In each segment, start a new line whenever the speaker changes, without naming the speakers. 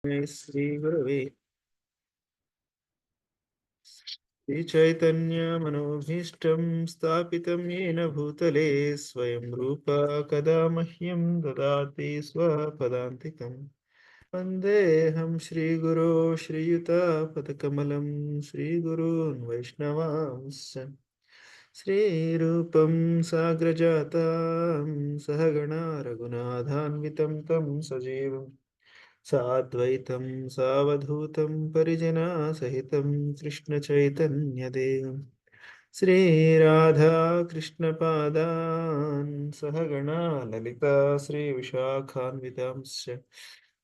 श्रीगुरवे श्रीचैतन्यमनोभीष्टं स्थापितं येन भूतले स्वयं रूपा कदा मह्यं ददाति स्वपदान्तिकम् वन्देऽहं श्रीगुरो श्रीयुतापदकमलं श्रीगुरून् वैष्णवांश्च श्रीरूपं साग्रजातं सहगणा रघुनाथान्वितं तं सजीवम् साद्वैतं सावधूतं परिजनसहितं कृष्णचैतन्यदेवं श्रीराधाकृष्णपादान् सहगणा ललिता श्रीविशाखान्वितांश्च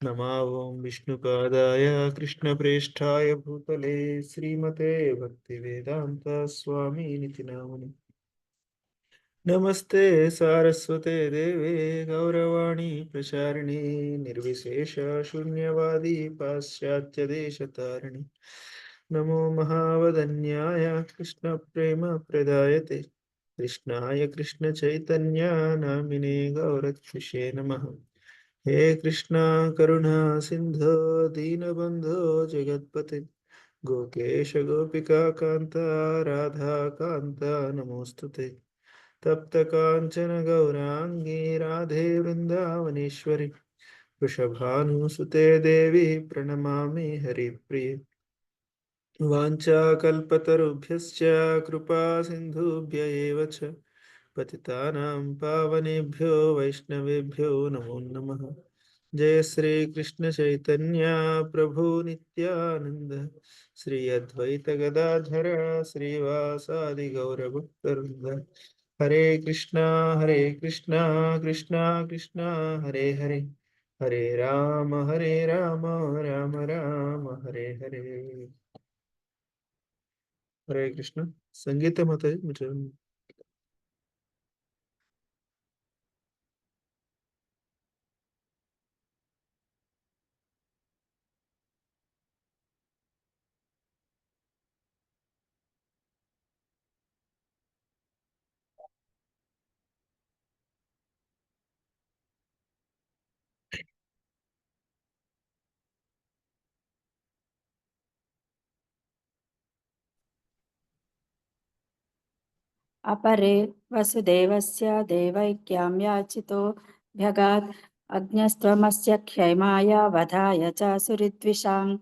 नमावों विष्णुपादाय कृष्णप्रेष्ठाय भूतले श्रीमते भक्तिवेदान्त स्वामिनिति नामनि नमस्ते सारस्वते देवे गौरवाणी प्रचारिणे निर्विशेष शून्यवादी पाश्चात्यदेशतारिणि नमो महावदन्याय कृष्णप्रेमप्रदायते कृष्णाय कृष्णचैतन्य नामिने गौरक्षिषे नमः हे कृष्णा करुणा सिन्धो दीनबन्धो जगत्पते गोकेश गोपिका कान्ता राधा कान्ता नमोऽस्तुते तप्त कांचन गौरांगी राधे वृंदावनेश्वरी वृषभानुसुते देवी प्रणमामि हरिप्रिये वाञ्छाकल्पतरुभ्यश्च कृपा सिन्धुभ्य एव च पतितानां पावनेभ्यो वैष्णवेभ्यो नमो नमः जय श्री कृष्ण चैतन्य प्रभु नित्यानंद श्री अद्वैत गदाधर श्रीवासादि गौरभक्तवृंद हरे कृष्णा कृष्णा कृष्णा हरे हरे हरे राम राम राम हरे हरे हरे कृष्ण संगीत माता जी मुझे
अपरे वसुदेवस्य देवैक्यां याचितोऽभ्यगात् अज्ञस्त्वमस्य क्षैमाय वधाय च सुहृद्विषाम्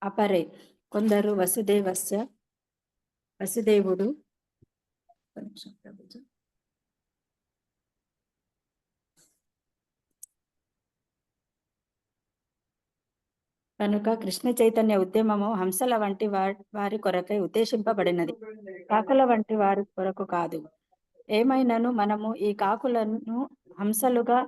अपरे కొందరు వసుదేవుడు కనుక కృష్ణ చైతన్య ఉద్యమము హంసల వంటి వారి కొరకై ఉద్దేశింపబడినది, కాకుల వంటి వారి కొరకు కాదు. ఏమైనను మనము ఈ కాకులను హంసలుగా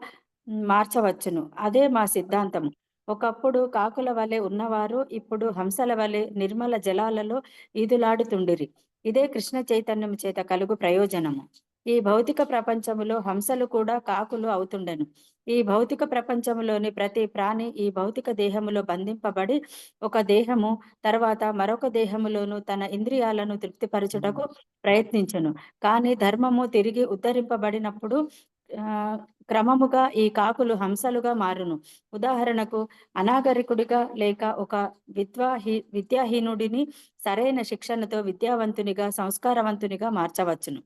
మార్చవచ్చును. అదే మా సిద్ధాంతము. ఒకప్పుడు కాకుల వలె ఉన్నవారు ఇప్పుడు హంసల వలె నిర్మల జలాలలో ఈదులాడుతుండిరి. ఇదే కృష్ణ చైతన్యము చేత కలుగు ప్రయోజనము. ఈ భౌతిక ప్రపంచములో హంసలు కూడా కాకులు అవుతుండెను. ఈ భౌతిక ప్రపంచములోని ప్రతి ప్రాణి ఈ భౌతిక దేహములో బంధింపబడి ఒక దేహము తర్వాత మరొక దేహములోను తన ఇంద్రియాలను తృప్తిపరచుటకు ప్రయత్నించును. కానీ ధర్మము తిరిగి ఉద్ధరింపబడినప్పుడు క్రమముగా ఈ కాకులు హంసలుగా మారును. ఉదాహరణకు అనాగరికుడిగా లేక ఒక విద్యాహీనుడిని సరైన శిక్షణతో విద్యావంతునిగా సంస్కారవంతునిగా మార్చవచ్చును.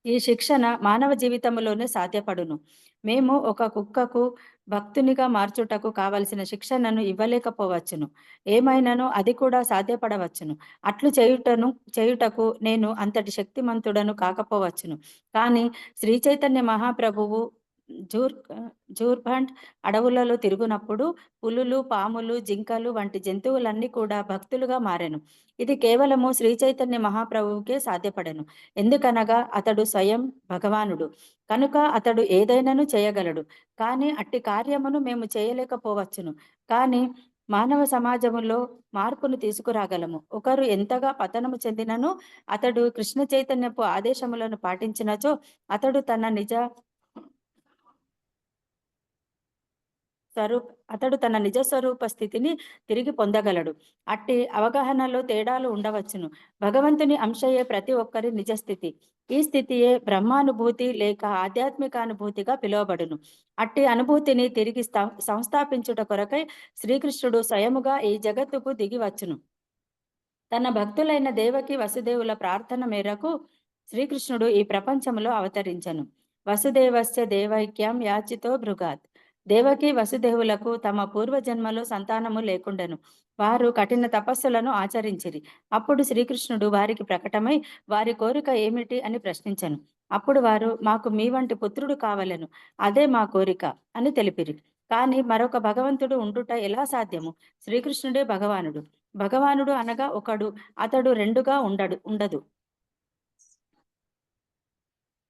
ఈ శిక్షణ మానవ జీవితంలోనే సాధ్యపడును. మేము ఒక కుక్కకు భక్తునిగా మార్చుటకు కావలసిన శిక్షణను ఇవ్వలేకపోవచ్చును. ఏమైనాను అది కూడా సాధ్యపడవచ్చును. అట్లు చేయుటకు నేను అంతటి శక్తిమంతుడను కాకపోవచ్చును. కానీ శ్రీ చైతన్య మహాప్రభువు జూర్భండ్ అడవులలో తిరుగునప్పుడు పులులు, పాములు, జింకలు వంటి జంతువులన్నీ కూడా భక్తులుగా మారెను. ఇది కేవలము శ్రీ చైతన్య మహాప్రభువుకే సాధ్యపడెను. ఎందుకనగా అతడు స్వయం భగవానుడు కనుక అతడు ఏదైనాను చేయగలడు. కానీ అట్టి కార్యమును మేము చేయలేకపోవచ్చును. కానీ మానవ సమాజములో మార్పును తీసుకురాగలము. ఒకరు ఎంతగా పతనము చెందినను అతడు కృష్ణ చైతన్యపు ఆదేశములను పాటించినచో అతడు తన నిజ అతడు తన నిజ స్వరూప స్థితిని తిరిగి పొందగలడు. అట్టి అవగాహనలో తేడాలు ఉండవచ్చును. భగవంతుని అంశయే ప్రతి ఒక్కరి నిజస్థితి. ఈ స్థితియే బ్రహ్మానుభూతి లేక ఆధ్యాత్మికానుభూతిగా పిలువబడును. అట్టి అనుభూతిని తిరిగి సంస్థాపించుట కొరకై శ్రీకృష్ణుడు స్వయముగా ఈ జగత్తుకు దిగి వచ్చును. తన భక్తులైన దేవకి వసుదేవుల ప్రార్థన మేరకు శ్రీకృష్ణుడు ఈ ప్రపంచంలో అవతరించను. వసుదేవస్య దేవైక్యం యాచితో భృగాత్. దేవకి వసుదేవులకు తమ పూర్వజన్మలో సంతానము లేకుండెను. వారు కఠిన తపస్సులను ఆచరించిరి. అప్పుడు శ్రీకృష్ణుడు వారికి ప్రకటమై వారి కోరిక ఏమిటి అని ప్రశ్నించను. అప్పుడు వారు, మాకు మీ వంటి పుత్రుడు కావలెను, అదే మా కోరిక అని తెలిపిరి. కానీ మరొక భగవంతుడు ఉండుట ఎలా సాధ్యము? శ్రీకృష్ణుడే భగవానుడు. భగవానుడు అనగా ఒకడు, అతడు రెండుగా ఉండదు.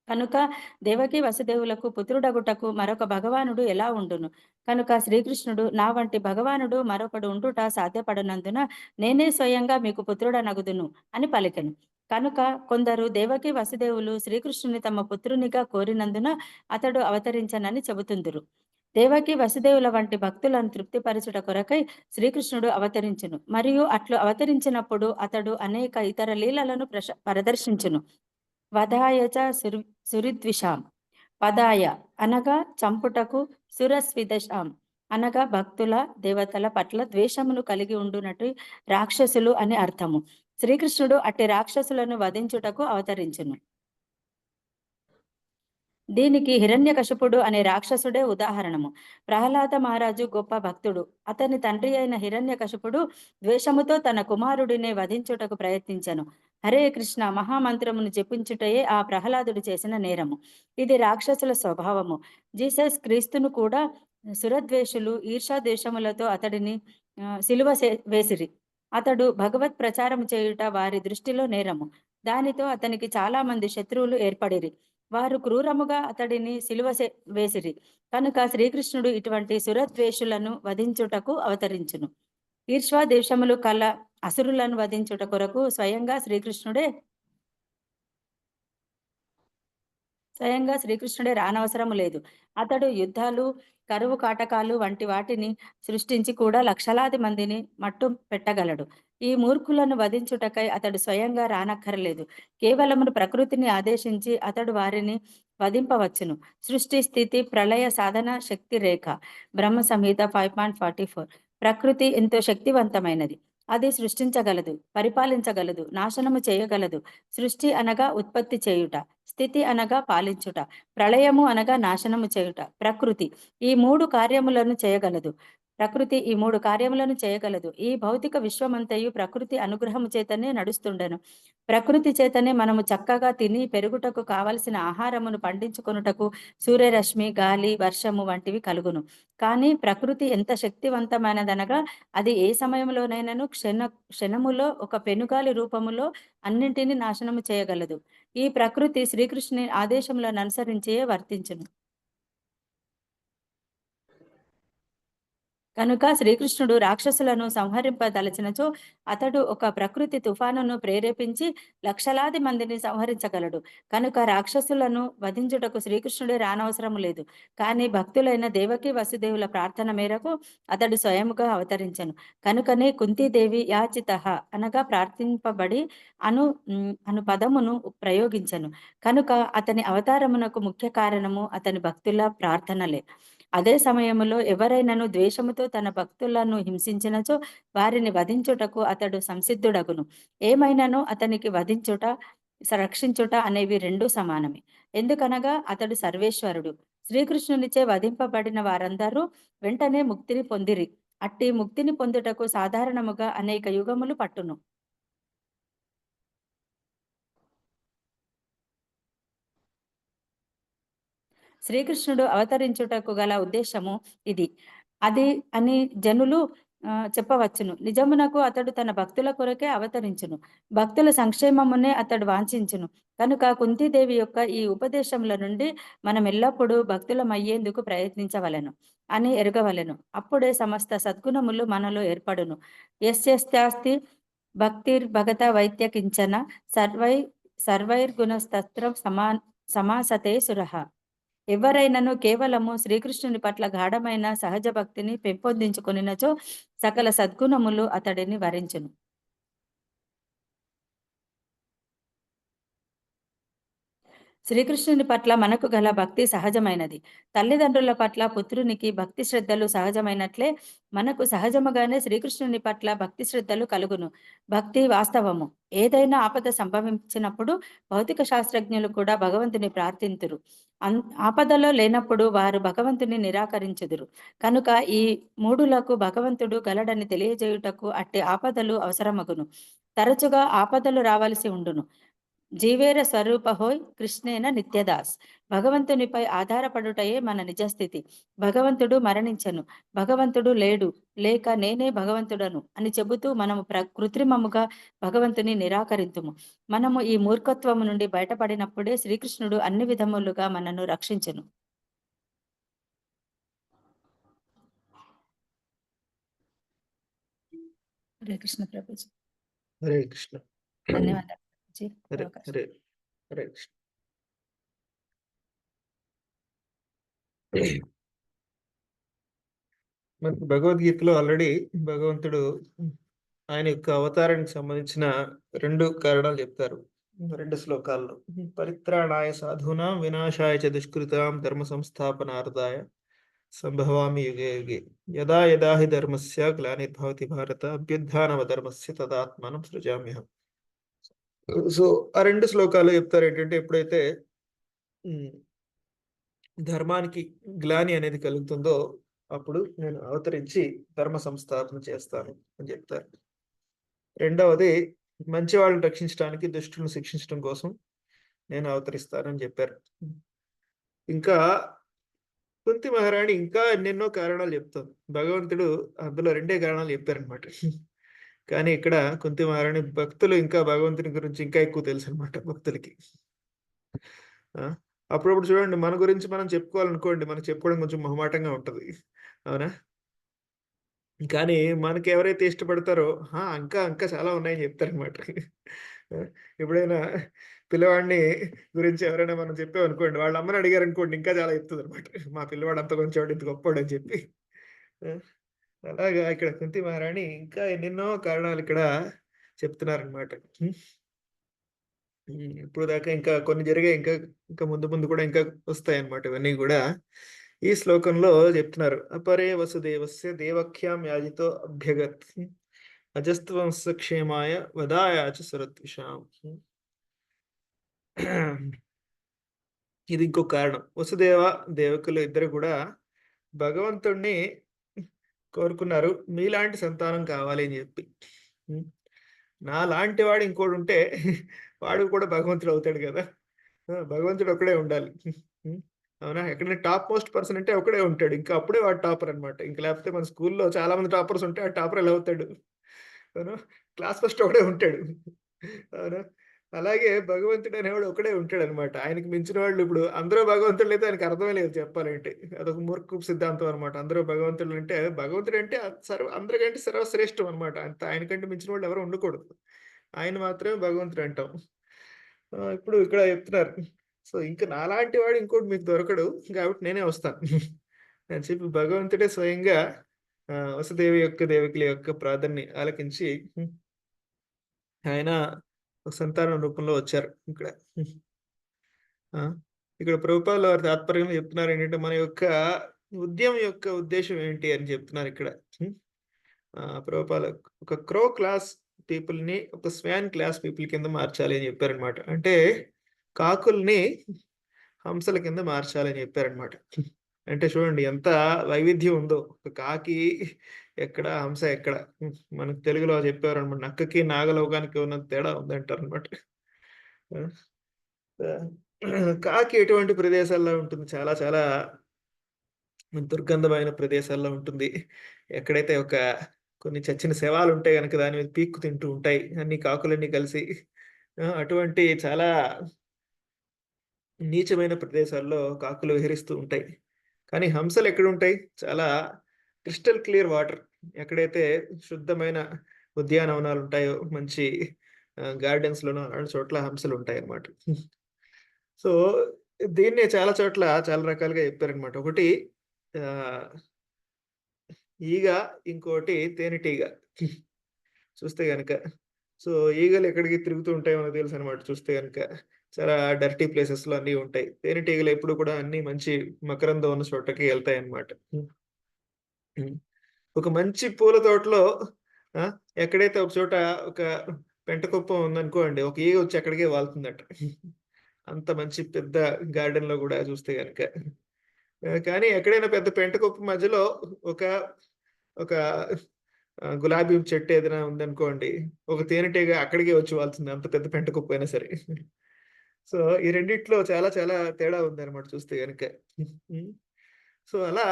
కనుక దేవకి వసుదేవులకు పుత్రుడగుటకు మరొక భగవానుడు ఎలా ఉండును? కనుక శ్రీకృష్ణుడు, నా వంటి భగవానుడు మరొకడు ఉండుట సాధ్యపడనందున నేనే స్వయంగా మీకు పుత్రుడనగుదును అని పలికెను. కనుక కొందరు దేవకి వసుదేవులు శ్రీకృష్ణుని తమ పుత్రునిగా కోరినందున అతడు అవతరించనని చెబుతుందురు. దేవకి వసుదేవుల వంటి భక్తులను తృప్తిపరచుట కొరకై శ్రీకృష్ణుడు అవతరించును. మరియు అట్లు అవతరించినప్పుడు అతడు అనేక ఇతర లీలలను ప్రదర్శించును. వధాయచ సురిద్విషాం. పదాయ అనగా చంపుటకు, సురస్విదశాం అనగా భక్తుల దేవతల పట్ల ద్వేషమును కలిగి ఉండునట్టు రాక్షసులు అని అర్థము. శ్రీకృష్ణుడు అట్టి రాక్షసులను వధించుటకు అవతరించును. దీనికి హిరణ్యకశిపుడు అనే రాక్షసుడే ఉదాహరణము. ప్రహ్లాద మహారాజు గొప్ప భక్తుడు. అతని తండ్రి అయిన హిరణ్యకశిపుడు ద్వేషముతో తన కుమారుడిని వధించుటకు ప్రయత్నించెను. హరే కృష్ణ మహామంత్రమును జపించుటయే ఆ ప్రహ్లాదుడు చేసిన నేరము. ఇది రాక్షసుల స్వభావము. జీసస్ క్రీస్తును కూడా సురద్వేషులు ఈర్షాద్వేషములతో అతడిని సిలువ వేసిరి. అతడు భగవత్ ప్రచారం చేయుట వారి దృష్టిలో నేరము. దానితో అతనికి చాలా మంది శత్రువులు ఏర్పడిరి. వారు క్రూరముగా అతడిని సిలువ వేసిరి. కనుక శ్రీకృష్ణుడు ఇటువంటి సురద్వేషులను వధించుటకు అవతరించును. ఈర్ష్వాద్వేషములు కల అసురులను వధించుట కొరకు స్వయంగా శ్రీకృష్ణుడే రానవసరము లేదు. అతడు యుద్ధాలు, కరువు కాటకాలు వంటి వాటిని సృష్టించి కూడా లక్షలాది మందిని మట్టు పెట్టగలడు. ఈ మూర్ఖులను వధించుటకై అతడు స్వయంగా రానక్కరలేదు. కేవలమును ప్రకృతిని ఆదేశించి అతడు వారిని వధింపవచ్చును. సృష్టి, స్థితి, ప్రళయ సాధన శక్తి రేఖ. బ్రహ్మ సంహిత 5.44. ప్రకృతి ఎంతో శక్తివంతమైనది. అది సృష్టించగలదు, పరిపాలించగలదు, నాశనము చేయగలదు. సృష్టి అనగా ఉత్పత్తి చేయుట, స్థితి అనగా పాలించుట, ప్రళయము అనగా నాశనము చేయుట. ప్రకృతి ఈ మూడు కార్యములను చేయగలదు. ఈ భౌతిక విశ్వమంతయు ప్రకృతి అనుగ్రహము చేతనే నడుస్తుండెను. ప్రకృతి చేతనే మనము చక్కగా తిని పెరుగుటకు కావలసిన ఆహారమును పండించుకొనుటకు సూర్యరశ్మి, గాలి, వర్షము వంటివి కలుగును. కానీ ప్రకృతి ఎంత శక్తివంతమైనదనగా అది ఏ సమయంలోనైనాను క్షణములో ఒక పెనుగాలి రూపములో అన్నింటినీ నాశనము చేయగలదు. ఈ ప్రకృతి శ్రీకృష్ణుని ఆదేశములను అనుసరించే వర్తించును. కనుక శ్రీకృష్ణుడు రాక్షసులను సంహరింపదలచినచో అతడు ఒక ప్రకృతి తుఫానును ప్రేరేపించి లక్షలాది మందిని సంహరించగలడు. కనుక రాక్షసులను వధించుటకు శ్రీకృష్ణుడే రానవసరము లేదు. కానీ భక్తులైన దేవకి వసుదేవుల ప్రార్థన మేరకు అతడు స్వయముగా అవతరించను. కనుకనే కుంతీదేవి యాచిత అనగా ప్రార్థింపబడి అను పదమును ప్రయోగించను. కనుక అతని అవతారమునకు ముఖ్య కారణము అతని భక్తుల ప్రార్థనలే. అదే సమయములో ఎవరైనాను ద్వేషముతో తన భక్తులను హింసించినచో వారిని వధించుటకు అతడు సంసిద్ధుడగును. ఏమైనాను అతనికి వధించుట, రక్షించుట అనేవి రెండూ సమానమే. ఎందుకనగా అతడు సర్వేశ్వరుడు. శ్రీకృష్ణునిచే వధింపబడిన వారందరూ వెంటనే ముక్తిని పొందిరి. అట్టి ముక్తిని పొందుటకు సాధారణముగా అనేక యుగములు పట్టును. శ్రీకృష్ణుడు అవతరించుటకు గల ఉద్దేశము ఇది, అది అని జనులు చెప్పవచ్చును. నిజమునకు అతడు తన భక్తుల కొరకే అవతరించును. భక్తుల సంక్షేమమునే అతడు వాంఛించును. కనుక కుంతీదేవి యొక్క ఈ ఉపదేశముల నుండి మనం ఎల్లప్పుడూ భక్తులమయ్యేందుకు ప్రయత్నించవలెను అని ఎరగవలెను. అప్పుడే సమస్త సద్గుణములు మనలో ఏర్పడును. యస్యాస్తి భక్తిర్భగత వైద్య కించన సర్వైర్గుణస్తత్ర సమాసతే సురః. ఎవరైనను కేవలము శ్రీకృష్ణుని పట్ల గాఢమైన సహజ భక్తిని పెంపొందించుకొనినచో సకల సద్గుణములు అతడిని వరించును. శ్రీకృష్ణుని పట్ల మనకు గల భక్తి సహజమైనది. తల్లిదండ్రుల పట్ల పుత్రునికి భక్తి శ్రద్ధలు సహజమైనట్లే మనకు సహజముగానే శ్రీకృష్ణుని పట్ల భక్తి శ్రద్ధలు కలుగును. భక్తి వాస్తవము. ఏదైనా ఆపద సంభవించినప్పుడు భౌతిక శాస్త్రజ్ఞులు కూడా భగవంతుని ప్రార్థింతురు. ఆపదలో లేనప్పుడు వారు భగవంతుని నిరాకరించుదురు. కనుక ఈ మూడులకు భగవంతుడు గలడని తెలియజేయుటకు అట్టి ఆపదలు అవసరమగును. తరచుగా ఆపదలు రావలసి ఉండును. జీవేర స్వరూపహోయ్ కృష్ణేన నిత్యదాస్. భగవంతునిపై ఆధారపడుటయే మన నిజస్థితి. భగవంతుడు మరణించను, భగవంతుడు లేడు, లేక నేనే భగవంతుడను అని చెబుతూ మనము కృత్రిమముగా భగవంతుని నిరాకరింతుము. మనము ఈ మూర్ఖత్వము నుండి బయటపడినప్పుడే శ్రీకృష్ణుడు అన్ని విధములుగా మనను రక్షించును. హరే కృష్ణ ప్రభుజీ.
హరే కృష్ణ.
ధన్యవాదాలు ప్రభుజీ.
హరే
అవకాశం.
హరే హరే కృష్ణ. మనకు భగవద్గీతలో ఆల్రెడీ భగవంతుడు ఆయన యొక్క అవతారానికి సంబంధించిన 2 కారణాలు చెప్తారు. 2 శ్లోకాల్లో. పరిత్రాణాయ సాధూనాం వినాశాయ చ దుష్కృతాం ధర్మ సంస్థాపనార్థాయ సంభవామి యుగే యుగే. యదా యదా హి ధర్మస్య గ్లానిర్భవతి భారత అభ్యుత్థానవ ధర్మస్య తదాత్మానం సృజామ్యహం. సో ఆ 2 శ్లోకాలు చెప్తారు ఏంటంటే ఎప్పుడైతే ధర్మానికి గ్లాని అనేది కలుగుతుందో అప్పుడు నేను అవతరించి ధర్మ సంస్థాపన చేస్తాను అని చెప్తారు. రెండవది మంచి వాళ్ళని రక్షించడానికి దుష్టులను శిక్షించడం కోసం నేను అవతరిస్తానని చెప్పారు. ఇంకా కుంతి మహారాణి ఇంకా ఎన్నెన్నో కారణాలు చెప్తారు. భగవంతుడు అందులో 2 కారణాలు చెప్పారనమాట. కానీ ఇక్కడ కుంతి మహారాణి భక్తులు ఇంకా భగవంతుని గురించి ఇంకా ఎక్కువ తెలుసు అనమాట భక్తులకి. అప్పుడప్పుడు చూడండి మన గురించి మనం చెప్పుకోవాలనుకోండి, మనకు చెప్పుకోవడం కొంచెం మొహమాటంగా ఉంటది. అవునా? కానీ మనకి ఎవరైతే ఇష్టపడతారో ఇంకా ఇంకా చాలా ఉన్నాయని చెప్తారనమాట. ఎప్పుడైనా పిల్లవాడిని గురించి ఎవరైనా మనం చెప్పామనుకోండి, వాళ్ళ అమ్మని అడిగారనుకోండి ఇంకా చాలా చెప్తుందనమాట. మా పిల్లవాడు అంత కొంచెం ఇంత గొప్పోడు అని చెప్పి. అలాగా ఇక్కడ కుంతి మహారాణి ఇంకా ఎన్నెన్నో కారణాలు ఇక్కడ చెప్తున్నారనమాట. ఇప్పుడు దాకా ఇంకా కొన్ని జరిగాయి. ఇంకా ఇంకా ముందు ముందు కూడా ఇంకా వస్తాయన్నమాట. ఇవన్నీ కూడా ఈ శ్లోకంలో చెప్తున్నారు. అపరే వసుదేవస్య దేవఖ్యాం యాజితో అభ్యగత్ అజస్త్వంస క్షేమాయ వదాయాచ సురత్విషాం. ఇది ఇంకో కారణం. వసుదేవ దేవకులు ఇద్దరు కూడా భగవంతుణ్ణి కోరుకున్నారు, మీలాంటి సంతానం కావాలి అని చెప్పి. నా లాంటి వాడు ఇంకోడు ఉంటే వాడు కూడా భగవంతుడు అవుతాడు కదా. భగవంతుడు ఒకడే ఉండాలి. అవునా? ఎక్కడైనా టాప్ మోస్ట్ పర్సన్ అంటే ఒకడే ఉంటాడు. ఇంకా అప్పుడే వాడు టాపర్ అనమాట. ఇంక లేకపోతే మన స్కూల్లో చాలా మంది టాపర్స్ ఉంటే ఆ టాపర్ ఎలా అవుతాడు? అవునా? క్లాస్ ఫస్ట్ ఒకడే ఉంటాడు. అవునా? అలాగే భగవంతుడు అనేవాడు ఒకడే ఉంటాడనమాట. ఆయనకి మించిన వాళ్ళు ఇప్పుడు అందరూ భగవంతుడు అయితే ఆయనకు అర్థమే లేదు చెప్పాలంటే. అదొక మూర్ఖపు సిద్ధాంతం అనమాట. అందరూ భగవంతుడు అంటే భగవంతుడంటే అందరికంటే సర్వశ్రేష్టం అనమాట. ఆయనకంటే మించిన వాళ్ళు ఎవరు ఉండకూడదు. ఆయన మాత్రమే భగవంతుడు అంటాం. ఇప్పుడు ఇక్కడ చెప్తున్నారు. సో ఇంకా నాలాంటి వాడు ఇంకోటి మీకు దొరకడు కాబట్టి నేనే వస్తాను అని చెప్పి భగవంతుడే స్వయంగా వసుదేవి యొక్క దేవకుల యొక్క ప్రార్థనని ఆలకించి ఆయన సంతానం రూపంలో వచ్చారు ఇక్కడ. ఇక్కడ ప్రభుపాదుల వారి తాత్పర్యంలో చెప్తున్నారు ఏంటంటే మన యొక్క ఉద్యమం యొక్క ఉద్దేశం ఏంటి అని చెప్తున్నారు ఇక్కడ. ప్రభుపాల ఒక క్రో క్లాస్ పీపుల్ ని ఒక స్వాన్ క్లాస్ పీపుల్ కింద మార్చాలి అని చెప్పారనమాట. అంటే కాకుల్ని హంసల కింద మార్చాలని చెప్పారనమాట. అంటే చూడండి ఎంత వైవిధ్యం ఉందో. ఒక కాకి ఎక్కడ, హంస ఎక్కడ. మనకు తెలుగులో చెప్పారనమాట. నక్కకి నాగలోకానికి ఉన్న తేడా ఉందంటారనమాట. కాకి ఎటువంటి ప్రదేశాల్లో ఉంటుంది? చాలా చాలా దుర్గంధమైన ప్రదేశాల్లో ఉంటుంది. ఎక్కడైతే ఒక కొన్ని చచ్చిన శవాలు ఉంటాయి గనక దాని మీద పీక్కు తింటూ ఉంటాయి అన్ని కాకులన్నీ కలిసి. అటువంటి చాలా నీచమైన ప్రదేశాల్లో కాకులు విహరిస్తూ ఉంటాయి. కానీ హంసలు ఎక్కడుంటాయి? చాలా క్రిస్టల్ క్లియర్ వాటర్. ఎక్కడైతే శుద్ధమైన ఉద్యానవనాలు ఉంటాయో, మంచి గార్డెన్స్‌లోనో అలాంటి చోట్ల హంసలు ఉంటాయన్నమాట. సో, దీన్నే చాలా చోట్ల చాలా రకాలుగా చెప్పారనమాట. ఒకటి ఆహ్, ఈగ, ఇంకోటి తేనెటీగ. చూస్తే గనక. సో, ఈగలు ఎక్కడికి తిరుగుతూ ఉంటాయో మనకు తెలుసనమాట చూస్తే గనక. చాలా డర్టీ ప్లేసెస్‌లో అన్నీ ఉంటాయి. తేనెటీగలు ఎప్పుడు కూడా అన్నీ మంచి మకరందం ఉన్న చోటకి ఎళ్తాయన్నమాట. హ్మ్. హ్మ్. ఒక మంచి పూల తోటలో ఆ! ఎక్కడైతే ఒక చోట ఒక పెంటకుప్ప ఉందనుకోండి, ఒక ఈగ వచ్చి అక్కడికే వాలుతుందట. అంత మంచి పెద్ద గార్డెన్‌లో గూడా చూస్తే గనక. కానీ ఎక్కడైనా పెద్ద పెంటకుప్ప మధ్యలో ఒక ఒక గులాబీ చెట్టు ఏదైనా ఉందనుకోండి, ఒక తేనెటీగ అక్కడికే వచ్చి వాలుతుంది. అంత పెద్ద పెంటకుప్ప అయినా సరే. సో, ఈ రెండిట్లో చాలా చాలా తేడా ఉందన్నమాట చూస్తే గనక. హ్మ్. సో, అలా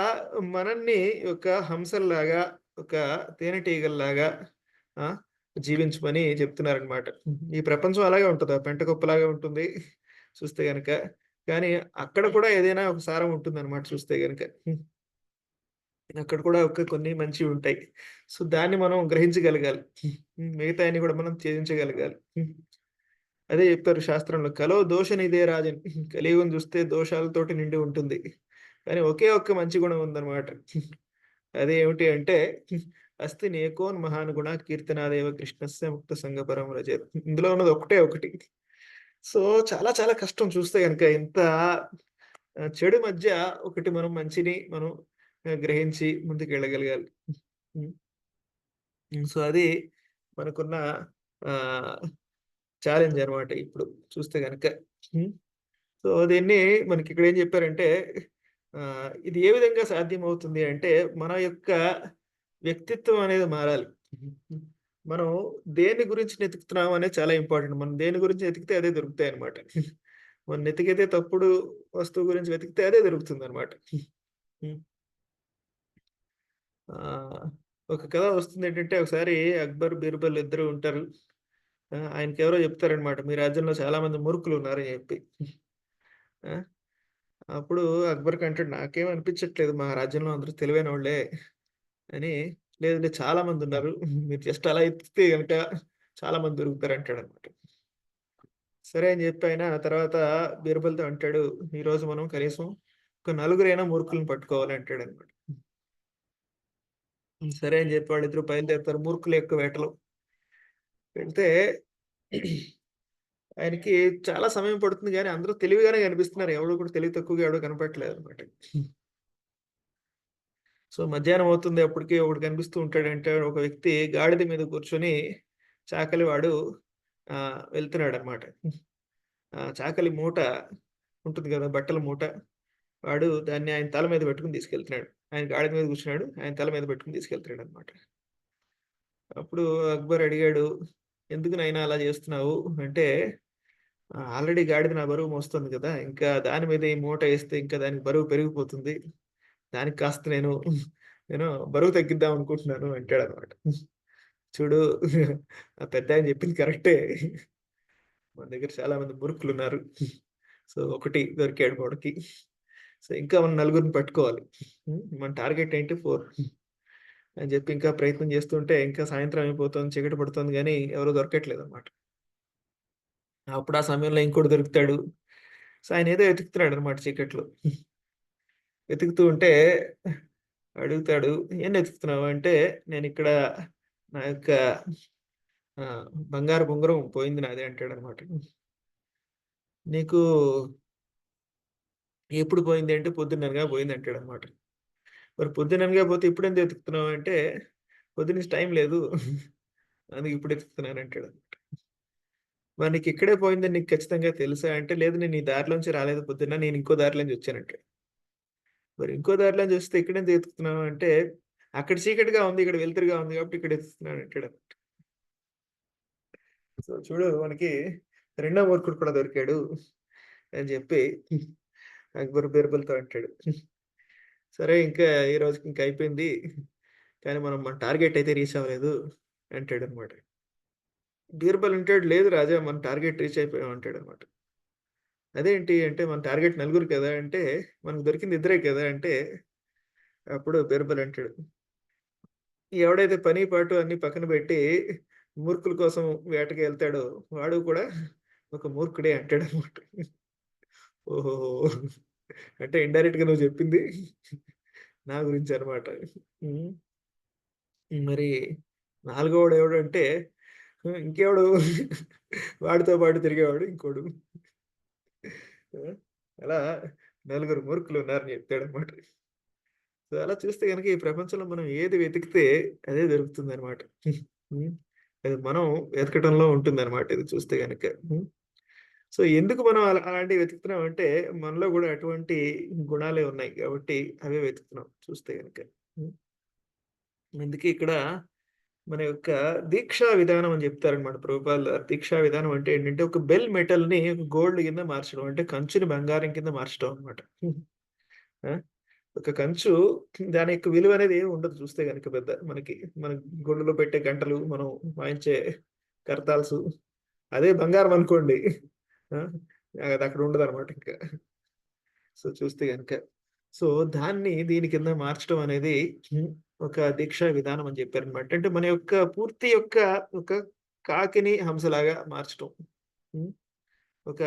మనల్ని ఒక హంసల్లాగా, ఒక తేనెటీగల్లాగా ఆ! జీవించమని చెప్తున్నారనమాట. ఈ ప్రపంచం అలాగే ఉంటది. ఆ పెంటకుప్పలాగే ఉంటుంది చూస్తే గనక. కానీ అక్కడ కూడా ఏదైనా ఒక సారం ఉంటుందనమాట చూస్తే గనక. అక్కడ కూడా ఒక కొన్ని మంచివుంటాయి. సో, దాన్ని మనం గ్రహించగలగాలి. మిగతాయన్ని కూడా మనం త్యజించగలగాలి. అదే చెప్పారు శాస్త్రంలో. కలో దోషనిదే రాజన్. కలియుగం చూస్తే దోషాలతోటి నిండి ఉంటుంది. కానీ ఒకే ఒక్క మంచి గుణం ఉందనమాట. అదేమిటి అంటే అస్తి నేకోన్ మహాన్ గుణ కీర్తనాదేవ కృష్ణస్య ముక్త సంగ పరం రజేత్. ఇందులో ఉన్నది ఒకటే ఒకటి. సో, చాలా చాలా కష్టం చూస్తే గనక ఇంత చెడు మధ్య ఒకటి మనం మంచిని మనం గ్రహించి ముందుకెళ్ళగలగాలి. హ్మ్. హ్మ్. సో, అది మనకున్న ఆహ్, ఛాలెంజ్ అన్నమాట ఇప్పుడు చూస్తే గనక. హ్మ్. సో, దీన్ని మనకిక్కడ ఏం చెప్పారంటే ఇది ఏ విధంగా సాధ్యమవుతుంది అంటే, మన యొక్క వ్యక్తిత్వం అనేది మారాలి. మనం దేని గురించి వెతుకుతున్నాం అనేది చాలా ఇంపార్టెంట్. మనం దేని గురించి వెతికితే అదే దొరుకుతాయన్నమాట. మనం వెతికితే తప్పుడు వస్తువు గురించి వెతికితే అదే దొరుకుతుందన్నమాట. హ్మ్. ఆహ్, ఒక కథ వస్తుందేంటంటే, ఒకసారి అక్బర్, బీర్బల్ ఇద్దరు ఉంటారు. ఆయనకెవరో చెప్తారనమాట, "మీ రాజ్యంలో చాలా మంది మూర్ఖులున్నారని" చెప్పి. ఆ! అప్పుడు అక్బర్‌కి అంటాడు, "నాకేం అనిపించట్లేదు. మా రాజ్యంలో అందరూ తెలివైనోళ్ళే" అని. "లేదు లేదు చాలా మందున్నారు. మీరు జస్ట్ అలా ఎతికితే గనక చాలా మంది దొరుకుతారంటాడనమాట. సరే అని చెప్పి ఆయన తర్వాత బీర్బల్‌తో అంటాడు, "ఈరోజు మనం కనీసం ఒక నలుగురైనా మూర్ఖులను పట్టుకోవాలి" అంటాడనమాట. సరే అని చెప్పి వాళ్ళిద్దరూ బయలుదేరుతారు మూర్ఖుల యొక్క వేటలో. వెళ్తే ఆయనకి చాలా సమయం పడుతుంది గానీ, అందరూ తెలివిగానే కనిపిస్తున్నారు. ఎవడు కూడా తెలివి తక్కువగా ఎవడు కనపడట్లేదనమాట. సో, మధ్యాహ్నం అవుతుంది. అప్పటికి ఒకడు కనిపిస్తూ ఉంటాడంటే, ఒక వ్యక్తి గాడిద మీద కూర్చొని చాకలి వాడు వెళ్తున్నాడనమాట. చాకలి మూట ఉంటుంది గదా! బట్టల మూట. వాడు దాన్ని ఆయన తల మీద పెట్టుకొని తీసుకెళ్తున్నాడు. ఆయన గాడిద మీద కూర్చున్నాడు. ఆయన తల మీద పెట్టుకొని తీసుకెళ్తున్నాడనమాట. అప్పుడు అక్బర్ అడిగాడు, "ఎందుకు నాయనా అలా చేస్తున్నావు?" అంటే, ఆల్రెడీ గాడిద నా బరువు మోస్తుంది గదా! ఇంకా దాని మీద ఈ మూట ఏస్తే ఇంకా దానికి బరువు పెరిగిపోతుంది. దానికి కాస్త నేను బరువు తగ్గిద్దాం అనుకుంటున్నాను" అంటాడనమాట. చూడు ఆ పెద్దాయన చెప్పింది కరెక్టే. మన దగ్గర చాలా మంది మూర్ఖులున్నారు. సో, ఒకటి దొరికాడు వాడికి. సో, ఇంకా మనం నలుగురిని పట్టుకోవాలి. మన టార్గెట్ ఏంటి 4 అని చెప్పి ఇంకా ప్రయత్నం చేస్తుంటే ఇంకా సాయంత్రం అయిపోతుంది. చీకటి పడుతుంది గానీ ఎవరు దొరకట్లేదనమాట. అప్పుడు ఆ సమయంలో ఇంకోడు దొరుకుతాడు. సో, ఆయనేదో వెతుకుతున్నాడనమాట చీకట్లో. వెతుకుతూ ఉంటే అడుగుతాడు, "ఏం వెతుకుతున్నావు?" అంటే, "నేనిక్కడ నా యొక్క బంగారు ఉంగరం పోయింది నాది" అంటాడనమాట. "నీకు ఎప్పుడు పోయింది?" అంటే, "పొద్దున్ననగా పోయింది" అంటాడనమాట. మరి పొద్దుననగా పోతే ఇప్పుడెందుకు వెతుకుతున్నావు అంటే, "పొద్దున్నుంచి టైం లేదు. అందుకే ఇప్పుడు వెతుకుతున్నాను" అంటాడు. మరి నీకిక్కడే పోయిందని నీకు ఖచ్చితంగా తెలుసా? అంటే, "లేదు నేను ఈ దారిలోంచి రాలేదు పొద్దున్న. నేను ఇంకో దారిలోంచి వచ్చానంటాడు." మరి ఇంకో దారిలోంచి వస్తే ఇక్కడెందుకు వెతుకుతున్నావు అంటే, "అక్కడ చీకటిగా ఉంది. ఇక్కడ వెలుతురుగా ఉంది కాబట్టి ఇక్కడ వెతుకుతున్నాను" అంటాడు. సో, చూడు మనకి రెండో మూర్ఖుడు కూడా దొరికాడు అని చెప్పి అక్బర్ బీర్బల్‌తో అంటాడు. సరే ఇంకా ఈ రోజుకి ఇంక అయిపోయింది. కానీ మనం మన టార్గెట్ అయితే రీచ్ అవ్వలేదు అంటాడనమాట. బీర్బల్ అంటాడు, "లేదు రాజా మన టార్గెట్ రీచ్ అయిపోయాం" అంటాడనమాట. "అదేంటి?" అంటే, "మన టార్గెట్ నలుగురు కదా!" అంటే, "మనకు దొరికింది ఇద్దరే కదా!" అంటే, అప్పుడు బీర్బల్ అంటాడు, "ఎవడైతే పని, పాటు అన్నీ పక్కన పెట్టి మూర్ఖుల కోసం వేటకెళ్తాడో వాడు కూడా ఒక మూర్ఖుడే" అంటాడనమాట. ఓహోహో! అంటే ఇండైరెక్ట్‌గా నువ్వు చెప్పింది నా గురించనమాట. హ్మ్. మరి నాలుగోవాడు ఎవడంటే ఇంకెవడు వాడితో పాటు తిరిగేవాడు ఇంకోడు. ఆ! అలా నలుగురు మూర్ఖులున్నారని చెప్పాడనమాట. సో, అలా చూస్తే గనుక ఈ ప్రపంచంలో మనం ఏది వెతికితే అదే దొరుకుతుందనమాట. హ్మ్. అది మనం వెతకటంలో ఉంటుందనమాట ఇది చూస్తే గనక. హ్మ్. సో, ఎందుకు మనం అలాంటివి వెతుకుతున్నామంటే మనలో గూడా అటువంటి గుణాలే ఉన్నాయి కాబట్టి అవే వెతుకుతున్నాం చూస్తే గనక. హ్మ్. అందుకే ఇక్కడ మన యొక్క దీక్షా విధానం అని చెప్తారనమాట ప్రభుపాల్ గారు. దీక్షా విధానం అంటే ఏంటంటే, ఒక బెల్ మెటల్‌ని గోల్డ్ కింద మార్చడం. అంటే కంచుని బంగారం కింద మార్చడం అనమాట. ఆ! ఒక కంచు దాని యొక్క విలువనేది ఏమి ఉండదు చూస్తే గనుక పెద్ద మనకి. మన గుండులో పెట్టే గంటలు, మనం వాయించే కర్తాల్సు, అదే బంగారం అనుకోండి. ఆ! అదక్కడ ఉండదనమాట ఇంకా. సో, చూస్తే గనక. సో, దాన్ని దీని కింద మార్చడం అనేది హ్మ్. ఒక దీక్షా విధానం అని చెప్పారనమాట. అంటే మన యొక్క పూర్తి యొక్క ఒక కాకిని హంసలాగా మార్చటం. హ్మ్. ఒక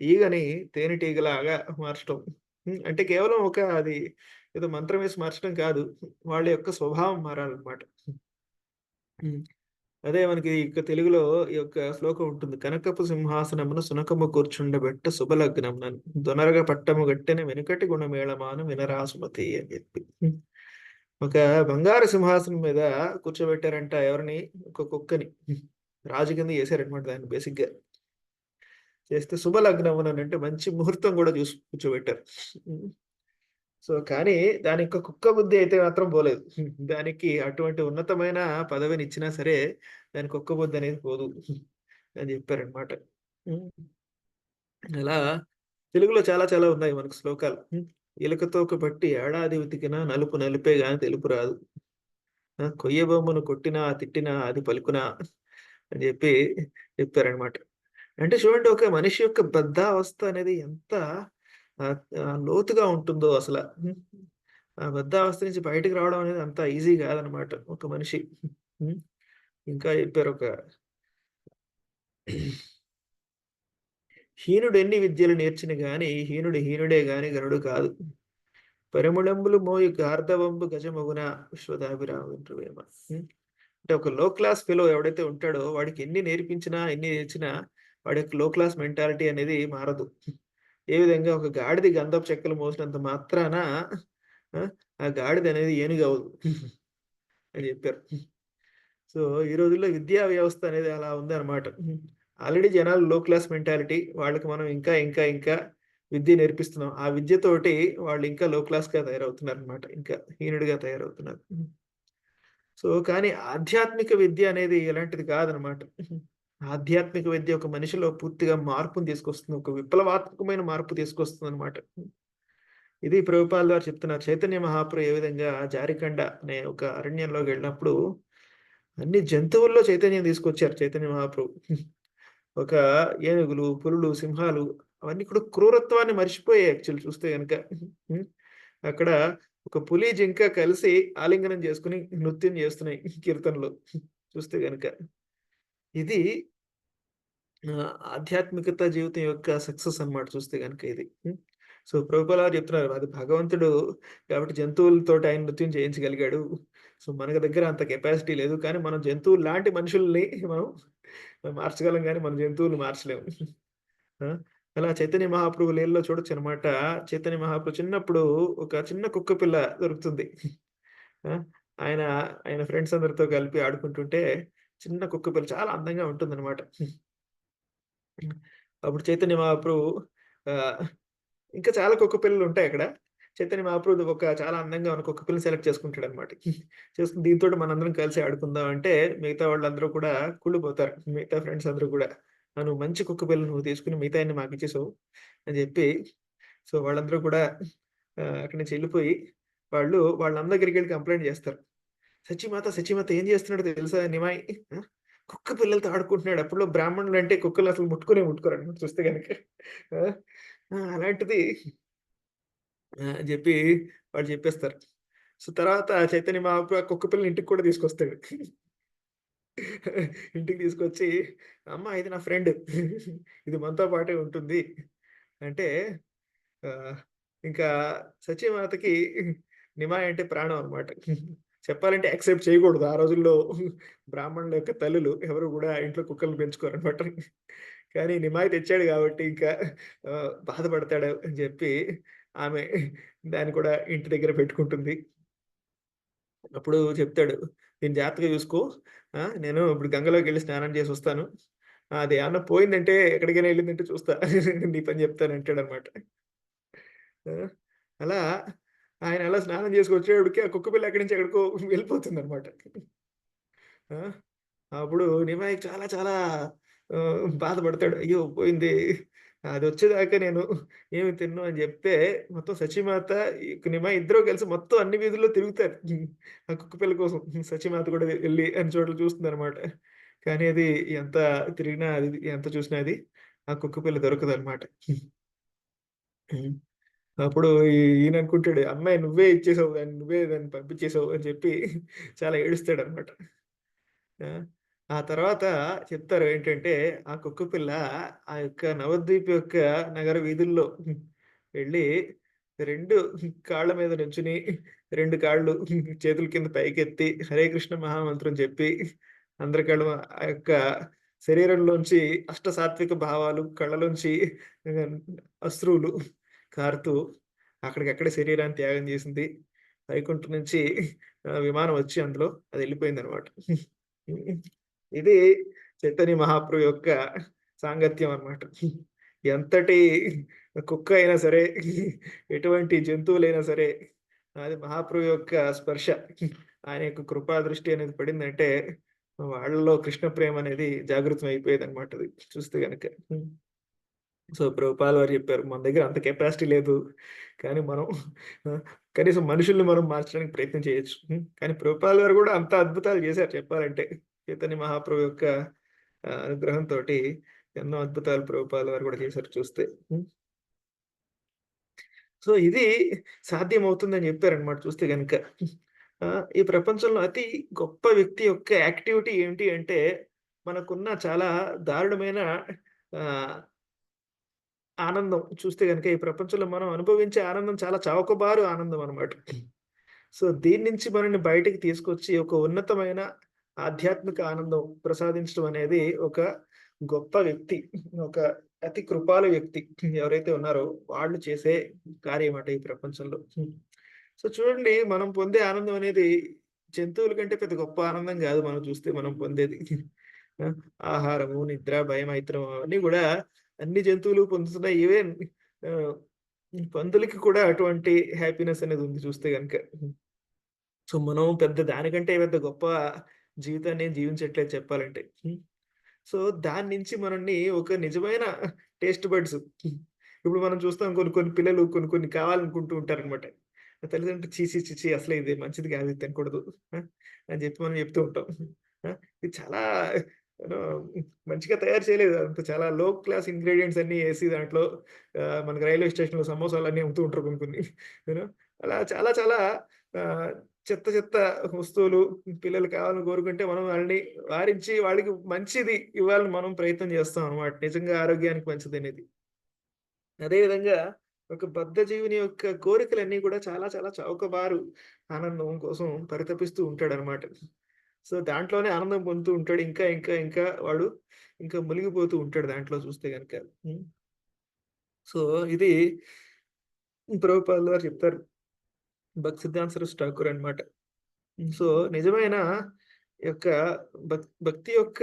ఈగని తేనెటీగలాగా మార్చటం. హ్మ్. అంటే కేవలం ఒక అది ఏదో మంత్రం వేసి మార్చడం కాదు. వాళ్ళ యొక్క స్వభావం మారాలనమాట. హ్మ్. అదే మనకి ఇక తెలుగులో ఈ యొక్క శ్లోకం ఉంటుంది. కనకపు సింహాసనమున సునకము కూర్చుండబెట్ట శుభలగ్నమునన్ దొనరగ పట్టము గట్టెన వెనుకటి గుణమేళమాను వినరా సుమతి అని చెప్పి. ఒక బంగారు సింహాసనం మీద కూర్చోబెట్టారంట ఎవరిని? ఒక కుక్కని. రాజు కింద చేశారనమాట దాన్ని బేసిక్‌గా. చేస్తే శుభలగ్నముననంటే మంచి ముహూర్తం గూడా చూసి కూర్చోబెట్టారు. హ్మ్. సో, కానీ దాని యొక్క కుక్క బుద్ధి అయితే మాత్రం పోలేదు. దానికి అటువంటి ఉన్నతమైన పదవినిచ్చినా సరే, దాని కుక్క బుద్ధి అనేది పోదు అని జెప్పారనమాట. హ్మ్. అలా తెలుగులో చాలా చాలా ఉన్నాయి మనకు శ్లోకాలు. ఎలుకతోక పట్టి ఏడాది వెతికినా నలుపు నలుపే గాని తెలుపు రాదు. కొయ్య బొమ్మను కొట్టినా, తిట్టినా అది పలుకునా అని జెప్పి చెప్పారనమాట. అంటే చూడండి ఒక మనిషి యొక్క బద్ధావస్థ అనేది ఎంత లోతుగా ఉంటుందో అసల. ఆ బద్ధావస్థ నుంచి బయటికి రావడం అనేది అంత ఈజీ గాదనమాట ఒక మనిషి. హ్మ్. ఇంకా చెప్పారొక హీనుడెన్ని విద్యలు నేర్చిన గాని హీనుడు హీనుడే గాని గనుడు కాదు. పరిమళంబులు మోయు గార్ధవంబు గజమగున విశ్వదాభిరామ. హ్మ్. అంటే ఒక లో క్లాస్ ఫెలో ఎవడైతే ఉంటాడో వాడికి ఎన్ని నేర్పించినా, ఎన్ని నేర్చినా వాడి యొక్క లో క్లాస్ మెంటాలిటీ అనేది మారదు. ఏ విధంగా ఒక గాడిద గంధపు చెక్కలు మోసినంత మాత్రాన ఆ! ఆ గాడిదనేది ఏనుగవ్వదు అని జెప్పారు. సో, ఈ రోజుల్లో విద్యా వ్యవస్థ అనేది అలా ఉందన్నమాట. ఆల్రెడీ జనాలు లో క్లాస్ మెంటాలిటీ. వాళ్ళకి మనం ఇంకా విద్య నేర్పిస్తున్నాం. ఆ విద్యతోటి వాళ్ళు ఇంకా లో క్లాస్‌గా తయారవుతున్నారన్నమాట. ఇంకా హీనుడిగా తయారవుతున్నారు. సో, కానీ ఆధ్యాత్మిక విద్య అనేది ఎలాంటిది కాదనమాట. ఆధ్యాత్మిక విద్య ఒక మనిషిలో పూర్తిగా మార్పుని తీసుకొస్తుంది. ఒక విప్లవాత్మకమైన మార్పు తీసుకొస్తుందనమాట. ఇది ప్రభుపాల్ గారు చెప్తున్నారు. చైతన్య మహాప్రభు ఏ విధంగా జారికండ అనే ఒక అరణ్యంలోకెళ్ళినప్పుడు అన్ని జంతువుల్లో చైతన్యం తీసుకొచ్చారు చైతన్య మహాప్రభు. ఒక ఏనుగులు, పులులు, సింహాలు అవన్నీ కూడా క్రూరత్వాన్ని మర్చిపోయాయి యాక్చువల్లీ చూస్తే గనక. హ్మ్. అక్కడ ఒక పులి, జింక కలిసి ఆలింగనం చేసుకొని నృత్యం చేస్తున్నాయి కీర్తనలో చూస్తే గనక. ఇది ఆధ్యాత్మికత జీవితం యొక్క సక్సెస్ అన్నమాట చూస్తే గనక ఇది. సో, ప్రభుపాల్ వారు చెప్తున్నారు. అది భగవంతుడు కాబట్టి జంతువులతోటి ఆయన నృత్యం చేయించగలిగాడు. సో, మనకి దగ్గర అంత కెపాసిటీ లేదు. కానీ మనం జంతువుల్లాంటి మనుషుల్ని మనం మార్చగలం గానీ, మన జంతువుల్ని మార్చలేము. ఆ! అలా చైతన్య మహాప్రభు లీలలో చూడొచ్చనమాట. చైతన్య మహాప్రభు చిన్నప్పుడు ఒక చిన్న కుక్క పిల్ల దొరుకుతుంది. ఆ! ఆయన, ఆయన ఫ్రెండ్స్ అందరితో కలిపి ఆడుకుంటుంటే చిన్న కుక్క పిల్ల చాలా అందంగా ఉంటుందనమాట. అప్పుడు చైతన్య మహాప్రభు ఆహ్, ఇంకా చాలా కుక్క పిల్లలుంటాయక్కడ. చైతన్య మహాప్రభు ఒక చాలా అందంగా ఉన్న కుక్క పిల్లని సెలెక్ట్ చేసుకుంటాడనమాట. చేసుకొని దీనితోటి మనందరం కలిసి ఆడుకుందాం అంటే, మిగతా వాళ్ళందరూ కూడా కుళ్ళిపోతారు. మిగతా ఫ్రెండ్స్ అందరూ కూడా. నువ్వు మంచి కుక్క పిల్లని నువ్వు తీసుకొని మిగతాయన్ని మాకిచ్చేసావు అని జెప్పి, సో, వాళ్ళందరూ కూడా అక్కడి నుంచి ఎళ్ళిపోయి, వాళ్ళు వాళ్ళ అన్న దగ్గరికెళ్ళి కంప్లెయింట్ జేస్తారు. సచీమాత, సచీమాత ఏం జేస్తున్నాడో తెలుసా నిమాయి? ఆ! కుక్క పిల్లలతో ఆడుకుంటున్నాడు. అప్పట్లో బ్రాహ్మణులంటే కుక్కలసలు ముట్టుకోనే ముట్టుకోరనమాట చూస్తే గనక. ఆ! అలాంటిది అని జెప్పి వాళ్ళు జెప్పేస్తారు. సో, తర్వాత చైతన్య మహాప్రభు ఆ కుక్క పిల్లని ఇంటికి కూడా తీసుకొస్తాడు. ఇంటికి తీసుకొచ్చి, "అమ్మ ఇది నా ఫ్రెండ్. ఇది మనతో పాటే ఉంటుంది. అంటే ఆహ్, ఇంకా సత్యమాతకి నిమాయి అంటే ప్రాణం అన్నమాట. చెప్పాలంటే యాక్సెప్ట్ చేయకూడదు. ఆ రోజుల్లో బ్రాహ్మణుల యొక్క తల్లులు ఎవరు గూడా ఇంట్లో కుక్కల్ని పెంచుకోరన్నమాట. కానీ నిమాయి తెచ్చాడు గాబట్టి ఇంకా బాధపడతాడు అని జెప్పి ఆమె దాన్ని కూడా ఇంటి దగ్గర పెట్టుకుంటుంది. అప్పుడు చెప్తాడు, "దీన్ని జాగ్రత్తగా చూసుకో. నేను ఇప్పుడు గంగలోకెళ్ళి స్నానం చేసొస్తాను. అది ఏమన్నా పోయిందంటే ఎక్కడికైనా ఎళ్ళిందంటే చూస్తా. నీ పని చెప్తాను" అంటాడన్నమాట. ఆ! అలా ఆయన అలా స్నానం చేసుకొచ్చేటప్పటికి ఆ కుక్క పిల్ల ఎక్కడి నుంచి ఎక్కడికో వెళ్ళిపోతుందన్నమాట. ఆ! అప్పుడు నిమాయి చాలా చాలా బాధపడతాడు. అయ్యో! పోయింది. అదొచ్చేదాకా నేను ఏమి తినను అని జెప్తే, మొత్తం సచీమాత, నిమాయి ఇద్దరు కలిసి మొత్తం అన్ని వీధుల్లో తిరుగుతారు. ఆ కుక్క పిల్ల కోసం. సచీమాత కూడా ఎళ్లి అన్ని చోట్ల చూస్తుందనమాట. కానీ అది ఎంత తిరిగినా అది ఎంత చూసినా అది ఆ కుక్క పిల్ల దొరకదనమాట. హ్మ్. అప్పుడు ఈయననుకుంటాడు, "అమ్మాయి నువ్వే ఇచ్చేసావు దాన్ని. నువ్వే దాన్ని పంపించేసావు" అని చెప్పి చాలా ఏడుస్తాడనమాట. ఆ! ఆ తర్వాత చెప్తారు ఏంటంటే, ఆ కుక్కపిల్ల ఆ యొక్క నవద్వీప్ యొక్క నగర వీధుల్లో వెళ్ళి 2 కాళ్ళ మీద నుంచుని, 2 కాళ్ళు చేతుల కింద పైకెత్తి హరే కృష్ణ మహామంత్రం చెప్పి, అందరి కళ్ళు ఆ యొక్క శరీరంలోంచి అష్ట సాత్విక భావాలు కళ్ళలోంచి ఆహ్, అశ్రువులు కారుతూ అక్కడికక్కడే శరీరాన్ని త్యాగం చేసింది. వైకుంఠం నుంచి విమానం వచ్చి అందులో అది ఎళ్ళిపోయిందనమాట. హ్మ్. ఇది చైతన్య మహాప్రభు యొక్క సాంగత్యం అన్నమాట. ఎంతటి కుక్క అయినా సరే, ఎటువంటి జంతువులైనా సరే, అది మహాప్రభు యొక్క స్పర్శ, ఆయన యొక్క కృపా దృష్టి అనేది పడిందంటే, వాళ్ళలో కృష్ణ ప్రేమ అనేది జాగృతం అయిపోయేదన్నమాట అది చూస్తే గనక. హ్మ్. సో, ప్రభుపాల్ వారు చెప్పారు, మన దగ్గర అంత కెపాసిటీ లేదు. కానీ మనం ఆహ్, కనీసం మనుషుల్ని మనం మార్చడానికి ప్రయత్నం చేయొచ్చు. కానీ ప్రభుపాల్ వారు గూడా అంత అద్భుతాలు చేశారు చెప్పాలంటే. చైతన్య మహాప్రభు యొక్క అనుగ్రహంతోటి ఎన్నో అద్భుతాలు ప్రభుపాల్ వారు గూడా చేశారు చూస్తే. హ్మ్. సో, ఇది సాధ్యమవుతుందని జెప్పారనమాట చూస్తే గనక. ఈ ప్రపంచంలో అతి గొప్ప వ్యక్తి యొక్క యాక్టివిటీ ఏంటి అంటే, మనకున్న చాలా దారుణమైన ఆహ్ ఆనందం చూస్తే గనుక ఈ ప్రపంచంలో మనం అనుభవించే ఆనందం చాలా చౌకబారు ఆనందం అన్నమాట. సో, దీని నుంచి మనల్ని బయటికి తీసుకొచ్చి ఒక ఉన్నతమైన ఆధ్యాత్మిక ఆనందం ప్రసాదించడం అనేది ఒక గొప్ప వ్యక్తి, ఒక అతి కృపాలు వ్యక్తి ఎవరైతే ఉన్నారో వాళ్ళు చేసే కార్యమట ఈ ప్రపంచంలో. సో, చూడండి మనం పొందే ఆనందం అనేది జంతువుల కంటే పెద్ద గొప్ప ఆనందం గాదు మనం చూస్తే మనం పొందేది. ఆ! ఆహారము, నిద్ర, భయమైత్రం అవన్నీ గూడా అన్ని జంతువులు పొందుతున్నాయి. ఈవెన్ ఆహ్, పందులకి కూడా అటువంటి హ్యాపీనెస్ అనేది ఉంది చూస్తే గనక. సో, మనం పెద్ద దానికంటే పెద్ద గొప్ప జీవితాన్ని ఏం జీవించట్లేదు చెప్పాలంటే. సో, దాని నుంచి మనల్ని ఒక నిజమైన టేస్ట్ బడ్స్, ఇప్పుడు మనం చూస్తాం కొన్ని కొన్ని పిల్లలు కొన్ని కొన్ని కావాలనుకుంటూ ఉంటారనమాట. తల్లిదండ్రులు ఛీ! ఛీ! ఛీ! ఛీ! అసలే ఇది మంచిది కాదు. ఇది తినకూడదు. ఆ! అని చెప్పి మనం చెప్తూ ఉంటాం. ఆ! ఇది చాలా ఆహ్, మంచిగా తయారు చేయలేదు. అంత చాలా లో క్లాస్ ఇంగ్రీడియెంట్స్ అన్నీ ఏసి దాంట్లో మనకి రైల్వే స్టేషన్‌లో సమోసాలన్నీ అమ్ముతూ ఉంటారు కొన్ని కొన్ని. యూ నో అలా చాలా చాలా ఆహ్, చెత్త చెత్త వస్తువులు పిల్లలు కావాలని కోరుకుంటే మనం వాళ్ళని వారించి వాళ్ళకి మంచిది ఇవ్వాలని మనం ప్రయత్నం చేస్తాం అన్నమాట. నిజంగా ఆరోగ్యానికి మంచిదనేది. అదే విధంగా ఒక బద్ధజీవుని యొక్క కోరికలన్నీ కూడా చాలా చాలా చౌకబారు ఆనందం కోసం పరితపిస్తూ ఉంటాడనమాట. సో, దాంట్లోనే ఆనందం పొందుతూ ఉంటాడు. ఇంకా ఇంకా ఇంకా వాడు ఇంకా మునిగిపోతూ ఉంటాడు దాంట్లో చూస్తే గనక. హ్మ్. సో, ఇది ప్రభుపాదుల వారు చెప్తారు. భక్తి సిద్ధాంత సరస్వతి ఠాకూర్ అన్నమాట. సో, నిజమైన యొక్క భక్తి యొక్క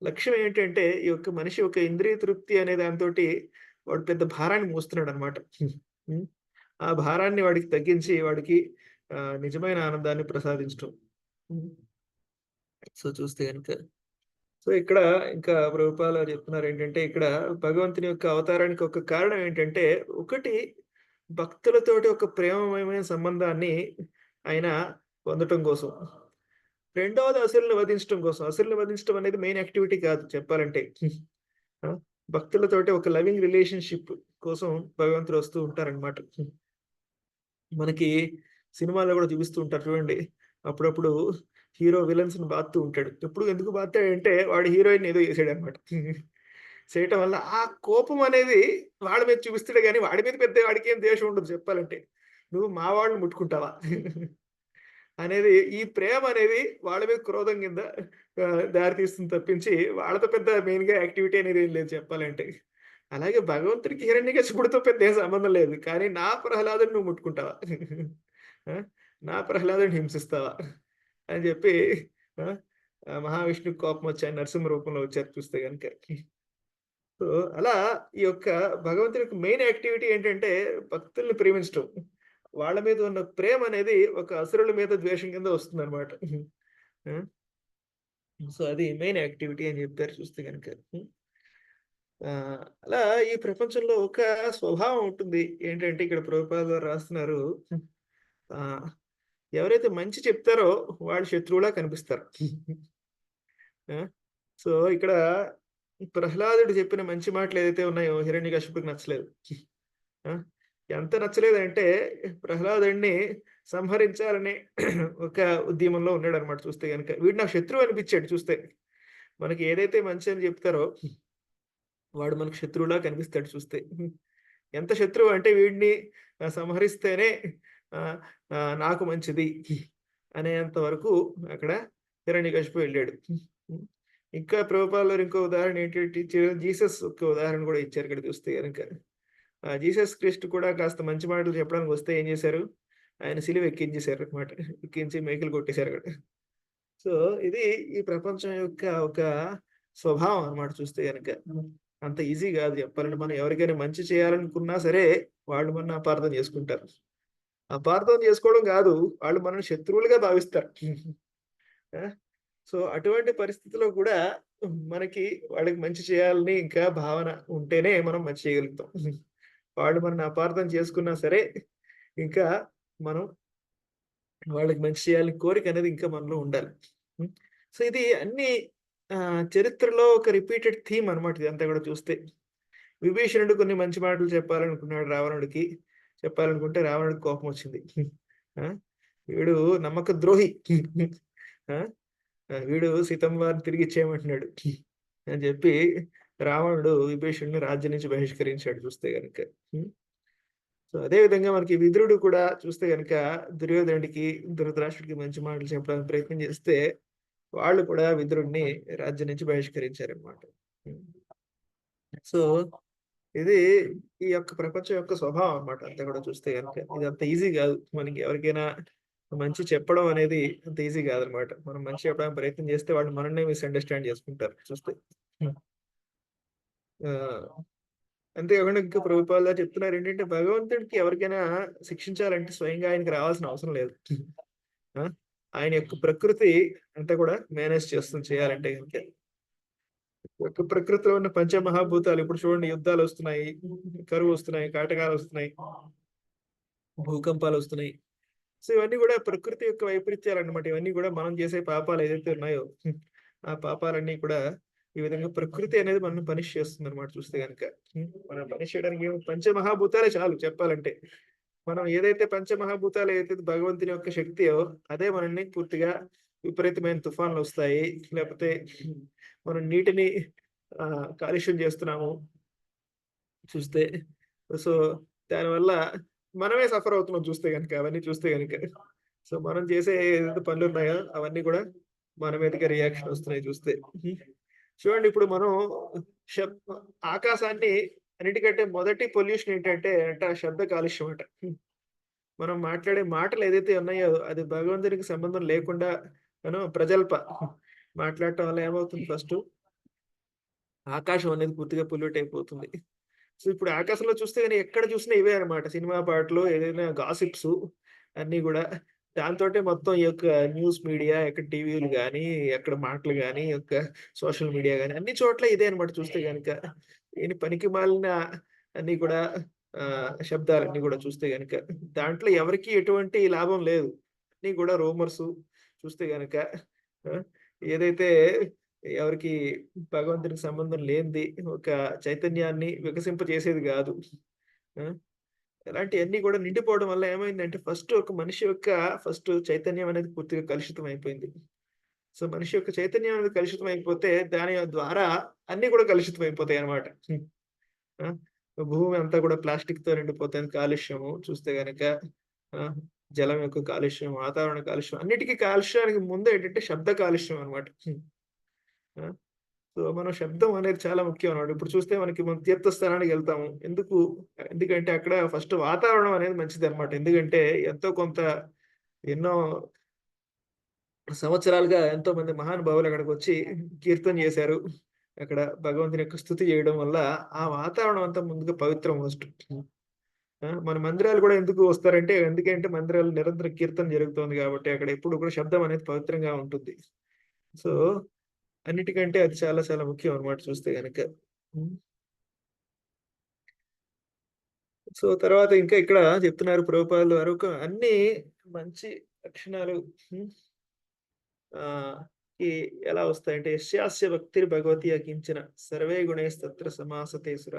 లక్ష్యం ఏంటంటే, ఈ యొక్క మనిషి యొక్క ఇంద్రియ తృప్తి అనే దానితోటి వాడు పెద్ద భారాన్ని మోస్తున్నాడనమాట. హ్మ్. ఆ భారాన్ని వాడికి తగ్గించి వాడికి నిజమైన ఆనందాన్ని ప్రసాదించటం. హ్మ్. సో, చూస్తే గనుక సో, ఇక్కడ ఇంకా ప్రభుపాల వారు చెప్తున్నారేంటంటే, ఇక్కడ భగవంతుని యొక్క అవతారానికి ఒక కారణం ఏంటంటే, ఒకటి భక్తులతోటి ఒక ప్రేమమయమైన సంబంధాన్ని ఆయన పొందటం కోసం. రెండవది అసురులను వధించటం కోసం. అసురులను వధించటం అనేది మెయిన్ యాక్టివిటీ కాదు చెప్పాలంటే. ఆ! భక్తులతోటి ఒక లవింగ్ రిలేషన్‌షిప్ కోసం భగవంతుడు వస్తూ ఉంటారనమాట. మనకి సినిమాల్లో గూడా చూపిస్తూ ఉంటారు చూడండి. అప్పుడప్పుడు హీరో విలన్స్‌ని బాదుతూ ఉంటాడు. ఎందుకు బాదుతాడంటే వాడు హీరోయిన్‌ని ఏదో చేసాడనమాట. చేయటం వల్ల ఆ కోపం అనేది వాళ్ళ మీద చూపిస్తాడే గానీ, వాడి మీద పెద్ద వాడికేం ద్వేషం ఉండదు చెప్పాలంటే. నువ్వు మా వాళ్ళని ముట్టుకుంటావా? అనేది ఈ ప్రేమ అనేది వాళ్ళ మీద క్రోధం కింద దారి తీస్తుంది తప్పించి, వాళ్ళతో పెద్ద మెయిన్‌గా యాక్టివిటీ అనేది ఏం లేదు చెప్పాలంటే. అలాగే భగవంతుడికి హిరణ్యకశిపుడితో పెద్ద ఏం సంబంధం లేదు. కానీ నా ప్రహ్లాదుడిని నువ్వు ముట్టుకుంటావా? ఆ! నా ప్రహ్లాదుడిని హింసిస్తావా? అని చెప్పి ఆ! మహావిష్ణువుకి కోపమొచ్చి ఆయన నరసింహ రూపంలో వచ్చారు చూస్తే గనుక. సో, అలా ఈ యొక్క భగవంతుని యొక్క మెయిన్ యాక్టివిటీ ఏంటంటే భక్తుల్ని ప్రేమించటం. వాళ్ళ మీద ఉన్న ప్రేమనేది ఒక అసురుల మీద ద్వేషం కింద వస్తుందనమాట. ఆ! సో, అది మెయిన్ యాక్టివిటీ అని చెప్తారు చూస్తే గనుక. అలా ఈ ప్రపంచంలో ఒక స్వభావం ఉంటుంది. ఏంటంటే ఇక్కడ ప్రభుపాద గారు రాస్తున్నారు. ఆహ్, ఎవరైతే మంచి చెప్తారో వాళ్ళు శత్రువులా కనిపిస్తారు. ఆ! సో, ఇక్కడ ప్రహ్లాదుడు చెప్పిన మంచి మాటలేదైతే ఉన్నాయో హిరణ్యకశిపుడికి నచ్చలేదు. ఆ! ఎంత నచ్చలేదంటే ప్రహ్లాదుడిని సంహరించాలనే ఒక ఉద్యమంలో ఉన్నాడన్నమాట చూస్తే గనుక. వీడు నాకు శత్రువు అనిపిచ్చాడు చూస్తే. మనకి ఏదైతే మంచి అని చెప్తారో వాడు మనకు శత్రువులా కనిపిస్తాడు చూస్తే. ఎంత శత్రువు అంటే వీడిని సంహరిస్తేనే ఆహ్, నాకు మంచిది అనేంత వరకు అక్కడ హిరణ్యకశిపు వెళ్ళాడు. ఇంకా ప్రభుపాదుల వారు ఇంకో ఉదాహరణ ఏంటంటే జీసస్ ఒక ఉదాహరణ కూడా ఇచ్చారు ఇక్కడ చూస్తే గనక. జీసస్ క్రీస్తు కూడా కాస్త మంచి మాటలు చెప్పడానికి వస్తే ఏం చేశారు? ఆయన సిలువ ఎక్కించేసారన్నమాట. ఎక్కించి మేకులు కొట్టేసారు అక్కడ. సో, ఇది ఈ ప్రపంచం యొక్క ఒక స్వభావం అన్నమాట చూస్తే గనక. అంత ఈజీ గాదు చెప్పాలంటే. మనం ఎవరికైనా మంచి చేయాలనుకున్నా సరే, వాళ్ళు మనల్ని అపార్థం చేసుకుంటారు. అపార్థం చేసుకోవడం గాదు, వాళ్ళు మనల్ని శత్రువులుగా భావిస్తారు. ఆ! సో, అటువంటి పరిస్థితిలో కూడా మనకి వాళ్ళకి మంచి చేయాలని ఇంకా భావన ఉంటేనే మనం మంచి చేయగలుగుతాం. వాళ్ళు మనల్ని అపార్థం చేసుకున్నా సరే, ఇంకా మనం వాళ్ళకి మంచి చేయాలని కోరికనేది ఇంకా మనలో ఉండాలి. హ్మ్. సో, ఇది అన్నీ చరిత్రలో ఒక రిపీటెడ్ థీమ్ అన్నమాట ఇదంతా గూడా చూస్తే. విభీషణుడు కొన్ని మంచి మాటలు చెప్పాలనుకున్నాడు రావణుడికి. చెప్పాలనుకుంటే రావణుడికి కోపమొచ్చింది. ఆ! వీడు నమ్మక ద్రోహి. ఆ! వీడు సీతమ్మ వారిని తిరిగిచ్చేయమంటున్నాడు. అని జెప్పి రావణుడు విభీషణుడిని రాజ్యం నుంచి బహిష్కరించాడు చూస్తే గనక. హ్మ్. సో, అదే విధంగా మనకి విదురుడు కూడా చూస్తే గనక దుర్యోధనుడికి, ధృతరాష్ట్రుడికి మంచి మాటలు చెప్పడానికి ప్రయత్నం చేస్తే, వాళ్ళు కూడా విదురుడిని రాజ్యం నుంచి బహిష్కరించారనమాట. హ్మ్. సో, ఇది ఈ యొక్క ప్రపంచం యొక్క స్వభావం అన్నమాట అంతా కూడా చూస్తే గనక. ఇది అంత ఈజీ గాదు. మనకి ఎవరికైనా మంచి చెప్పడం అనేది అంత ఈజీ గాదనమాట. మనం మంచి చెప్పడానికి ప్రయత్నం చేస్తే వాళ్ళు మనల్నే మిస్‌అండర్‌స్టాండ్ చేసుకుంటారు చూస్తే. హ్మ్. ఆహ్, అంతేకాకుండా ఇంకా ప్రభుపాదులు గారు చెప్తున్నారేంటంటే, భగవంతుడికి ఎవరికైనా శిక్షించాలంటే స్వయంగా ఆయనకి రావాల్సిన అవసరం లేదు. ఆ! ఆయన యొక్క ప్రకృతి అంతా కూడా మేనేజ్ చేస్తుంది చేయాలంటే గనుక. యొక్క ప్రకృతిలో ఉన్న పంచమహాభూతాలు ఇప్పుడు చూడండి యుద్ధాలొస్తున్నాయి, కరువొస్తున్నాయి, కాటకాలొస్తున్నాయి, భూకంపాలొస్తున్నాయి. సో, ఇవన్నీ గూడా ప్రకృతి యొక్క వైపరీత్యాలన్నమాట. ఇవన్నీ గూడా మనం చేసే పాపాలేదైతే ఉన్నాయో, ఆ పాపాలన్నీ కూడా ఈ విధంగా ప్రకృతి అనేది మనల్ని పనిష్ చేస్తుందన్నమాట చూస్తే గనక. మనం పనిష్ చేయడానికి పంచమహాభూతాలే చాలు చెప్పాలంటే. మనం ఏదైతే పంచమహాభూతాలు ఏదైతే భగవంతుని యొక్క శక్తియో, అదే మనల్ని పూర్తిగా విపరీతమైన తుఫాన్లొస్తాయి. లేపోతే మనం నీటిని కాలుష్యం చేస్తున్నాము చూస్తే. సో, దానివల్ల మనమే సఫర్ అవుతున్నాం చూస్తే గనక. అవన్నీ చూస్తే గనక. సో, మనం చేసే ఏదైతే పనులున్నాయో అవన్నీ గూడా మన మీదకే రియాక్షన్ ఒస్తున్నాయి చూస్తే. చూడండి ఇప్పుడు మనం శబ్ ఆకాశాన్ని అన్నిటికంటే మొదటి పొల్యూషన్ ఏంటంటే శబ్ద కాలుష్యం అంట. మనం మాట్లాడే మాటలు ఏదైతే ఉన్నాయో అది భగవంతునికి సంబంధం లేకుండా ప్రజల్ప మాట్లాడటం వల్ల ఏమవుతుంది ఫస్టు ఆకాశం అనేది పూర్తిగా పొల్యూట్ అయిపోతుంది. సో, ఇప్పుడు ఆకాశంలో చూస్తే గాని ఎక్కడ చూసినా ఇవే అన్నమాట. సినిమా పాటలు, ఏదైనా గాసిప్సు అన్నీ గూడా. దాంతోటే మొత్తం ఈ యొక్క న్యూస్ మీడియా, ఎక్కడ టీవీలు గాని, ఎక్కడ మాటలు గాని, ఈ యొక్క సోషల్ మీడియా గాని, అన్ని చోట్ల ఇదే అన్నమాట చూస్తే గనక. ఈని పనికిమాలిన అన్నీ కూడా శబ్దాలన్నీ గూడా చూస్తే గనక. దాంట్లో ఎవరికీ ఎటువంటి లాభం లేదు. అన్నీ గూడా రూమర్సు చూస్తే గనక. ఆ! ఏదైతే ఎవరికీ భగవంతునికి సంబంధం లేనిది ఒక చైతన్యాన్ని వికసింపజేసేది గాదు. ఆ! ఇలాంటియన్నీ గూడా నిండిపోవడం వల్ల ఏమైందంటే ఫస్ట్ ఒక మనిషి యొక్క ఫస్ట్ చైతన్యం అనేది పూర్తిగా కలుషితం అయిపోయింది. సో, మనిషి యొక్క చైతన్యం అనేది కలుషితం అయిపోతే దాని ద్వారా అన్నీ కూడా కలుషితం అయిపోతాయన్నమాట. ఆ! భూమి అంతా కూడా ప్లాస్టిక్‌తో నిండిపోతుంది. కాలుష్యము చూస్తే గనక ఆ! జలం యొక్క కాలుష్యం, వాతావరణ కాలుష్యం అన్నిటికి కాలుష్యానికి ముందు ఏంటంటే శబ్ద కాలుష్యం అన్నమాట. ఆ! సో, మనం శబ్దం అనేది చాలా ముఖ్యం అన్నమాట. ఇప్పుడు చూస్తే మనం తీర్థస్థానానికెళ్తాము. ఎందుకంటే అక్కడ ఫస్ట్ వాతావరణం అనేది మంచిదన్నమాట. ఎందుకంటే ఎంతో కొంత ఎన్నో సంవత్సరాలుగా ఎంతోమంది మహానుభావులు అక్కడికొచ్చి కీర్తన చేశారు. అక్కడ భగవంతుని యొక్క స్తుతి చేయడం వల్ల ఆ వాతావరణం అంతా ముందుగా పవిత్రం ఫస్ట్. మన మందిరాలు కూడా ఎందుకు వస్తారంటే ఎందుకంటే మందిరాల్లో నిరంతరం కీర్తన జరుగుతోంది కాబట్టి అక్కడ ఎప్పుడు కూడా శబ్దం అనేది పవిత్రంగా ఉంటుంది. సో, అన్నిటికంటే అది చాలా చాలా ముఖ్యం అన్నమాట చూస్తే గనక. హ్మ్. సో, తర్వాత ఇంకా ఇక్కడ చెప్తున్నారు ప్రభుపాదుల వారు అన్నీ మంచి లక్షణాలు హ్మ్. ఆహ్, ఈ ఎలా వస్తాయంటే యస్యాస్య భక్తిర్భగవతి అకించన సర్వే గుణైస్తత్ర సమాసతే సుర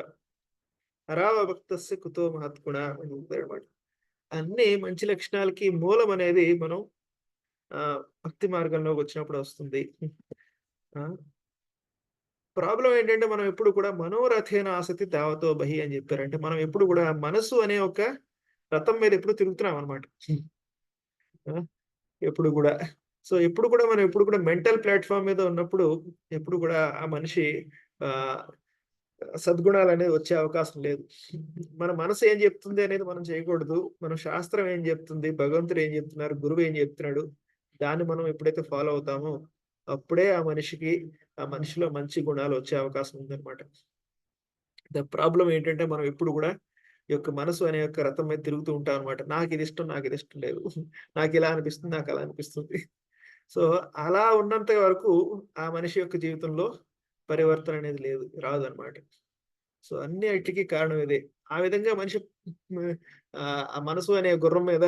హరావ భక్తస్య కుతో మహత్గుణ అని చెప్తారన్నమాట. అన్నీ మంచి లక్షణాలకి మూలం అనేది మనం భక్తి మార్గంలోకి వచ్చినప్పుడు వస్తుంది. ఆ! ప్రాబ్లమ్ ఏంటంటే మనం ఎప్పుడు కూడా మనోరథేన ఆసతి తావతో బహి అని చెప్పారు. అంటే మనం ఎప్పుడు కూడా మనసు అనే ఒక రథం మీద ఎప్పుడు తిరుగుతున్నాం అన్నమాట. ఆ! ఎప్పుడు గూడా. సో, ఎప్పుడు కూడా మెంటల్ ప్లాట్‌ఫార్మ్ మీద ఉన్నప్పుడు ఎప్పుడు కూడా ఆ మనిషి ఆహ్, సద్గుణాలనేవి వచ్చే అవకాశం లేదు. మన మనసు ఏం జెప్తుంది అనేది మనం చేయకూడదు. మన శాస్త్రం ఏం జెప్తుంది, భగవంతుడు ఏం జెప్తున్నారు, గురువు ఏం జెప్తున్నాడు, దాన్ని మనం ఎప్పుడైతే ఫాలో అవుతామో, అప్పుడే ఆ మనిషిలో మంచి గుణాలు వచ్చే అవకాశం ఉందన్నమాట. ప్రాబ్లమ్ ఏంటంటే మనం ఎప్పుడు గూడా ఈ యొక్క మనసు అనే యొక్క రథం మీద తిరుగుతూ ఉంటాం అన్నమాట. నాకిదిష్టం లేదు. నాకిలా అనిపిస్తుంది, నాకలా అనిపిస్తుంది. సో, అలా ఉన్నంత వరకు ఆ మనిషి యొక్క జీవితంలో పరివర్తన అనేది రాదన్నమాట. సో, అన్నిటికి కారణం ఇదే. ఆ విధంగా మనిషి హ్మ్. ఆ మనసు అనే గుర్రం మీద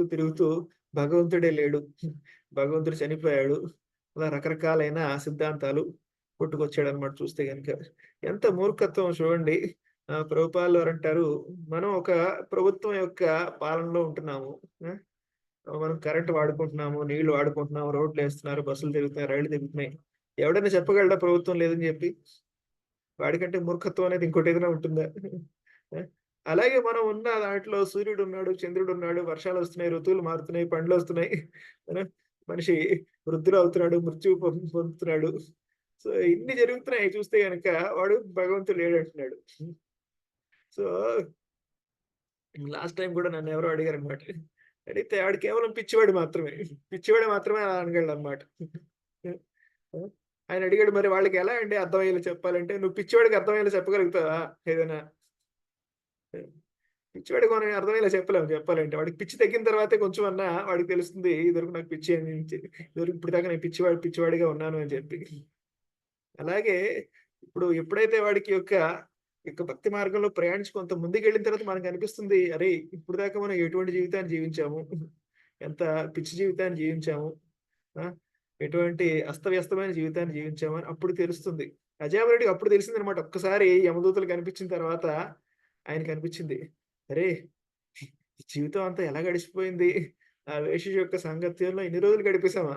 తిరుగుతూ భగవంతుడే లేడు. భగవంతుడు చనిపోయాడు. అలా రకరకాలైన సిద్ధాంతాలు పుట్టుకొచ్చాడన్నమాట చూస్తే గనుక. ఎంత మూర్ఖత్వం చూడండి. ప్రభుపాదులు వారంటారు, మనం ఒక ప్రభుత్వం యొక్క పాలనలో ఉంటున్నాము. ఆ! మనం కరెంట్ వాడుకుంటున్నాము, నీళ్లు వాడుకుంటున్నాము, రోడ్లేస్తున్నారు, బస్సులు తిరుగుతున్నాయి, రైళ్లు తిరుగుతున్నాయి. ఎవడైనా చెప్పగలడా ప్రభుత్వం లేదని జెప్పి? వాడికంటే మూర్ఖత్వం అనేది ఇంకోటేదైనా ఉంటుందా? ఆ! అలాగే మనం ఉన్న దాంట్లో సూర్యుడున్నాడు, చంద్రుడున్నాడు, వర్షాలొస్తున్నాయి, ఋతువులు మారుతున్నాయి, పండ్లొస్తున్నాయి. ఆ! మనిషి వృద్ధుడవుతున్నాడు, మృత్యువు పొందుతున్నాడు. సో, ఇన్ని జరుగుతున్నాయి చూస్తే గనక వాడు భగవంతుడు లేడంటున్నాడు. సో, లాస్ట్ టైమ్ గూడా నన్నెవరో అడిగారనమాట. అడిగితే ఆడు కేవలం పిచ్చివాడు మాత్రమే. పిచ్చివాడు మాత్రమే అలా అనగలడనమాట. ఆ! ఆయన అడిగాడు మరి వాళ్ళకెలా అండి అర్థమయ్యేలా చెప్పాలంటే, "నువ్వు పిచ్చివాడికి అర్థమయ్యేలా చెప్పగలుగుతావా ఏదైనా?" పిచ్చివాడికి మనం అర్థమయ్యేలా చెప్పలేము చెప్పాలంటే. వాడికి పిచ్చి తగ్గిన తర్వాతే కొంచెమన్నా వాడికి తెలుస్తుంది. ఇదివరకు నాకు పిచ్చి అని ఇదివరకు ఇప్పటిదాకా నేను పిచ్చివాడిగా ఉన్నాను అని చెప్పి. అలాగే ఇప్పుడు ఎప్పుడైతే వాడికి యొక్క భక్తి మార్గంలో ప్రయాణించి కొంత ముందుకెళ్ళిన తర్వాత మనకనిపిస్తుంది. అరే! ఇప్పటిదాకా మనం ఎటువంటి జీవితాన్ని జీవించాము. ఎంత పిచ్చి జీవితాన్ని జీవించాము. ఆ! ఎటువంటి అస్తవ్యస్తమైన జీవితాన్ని జీవించాము అని అప్పుడు తెలుస్తుంది. అజామినుడికి అప్పుడు తెలిసిందనమాట. ఒక్కసారి యమదూతలు కనిపించిన తర్వాత ఆయనకనిపించింది. అరే! ఈ జీవితం అంతా ఎలా గడిచిపోయింది. ఆ వేశ్య యొక్క సాంగత్యంలో ఇన్ని రోజులు గడిపేసామా?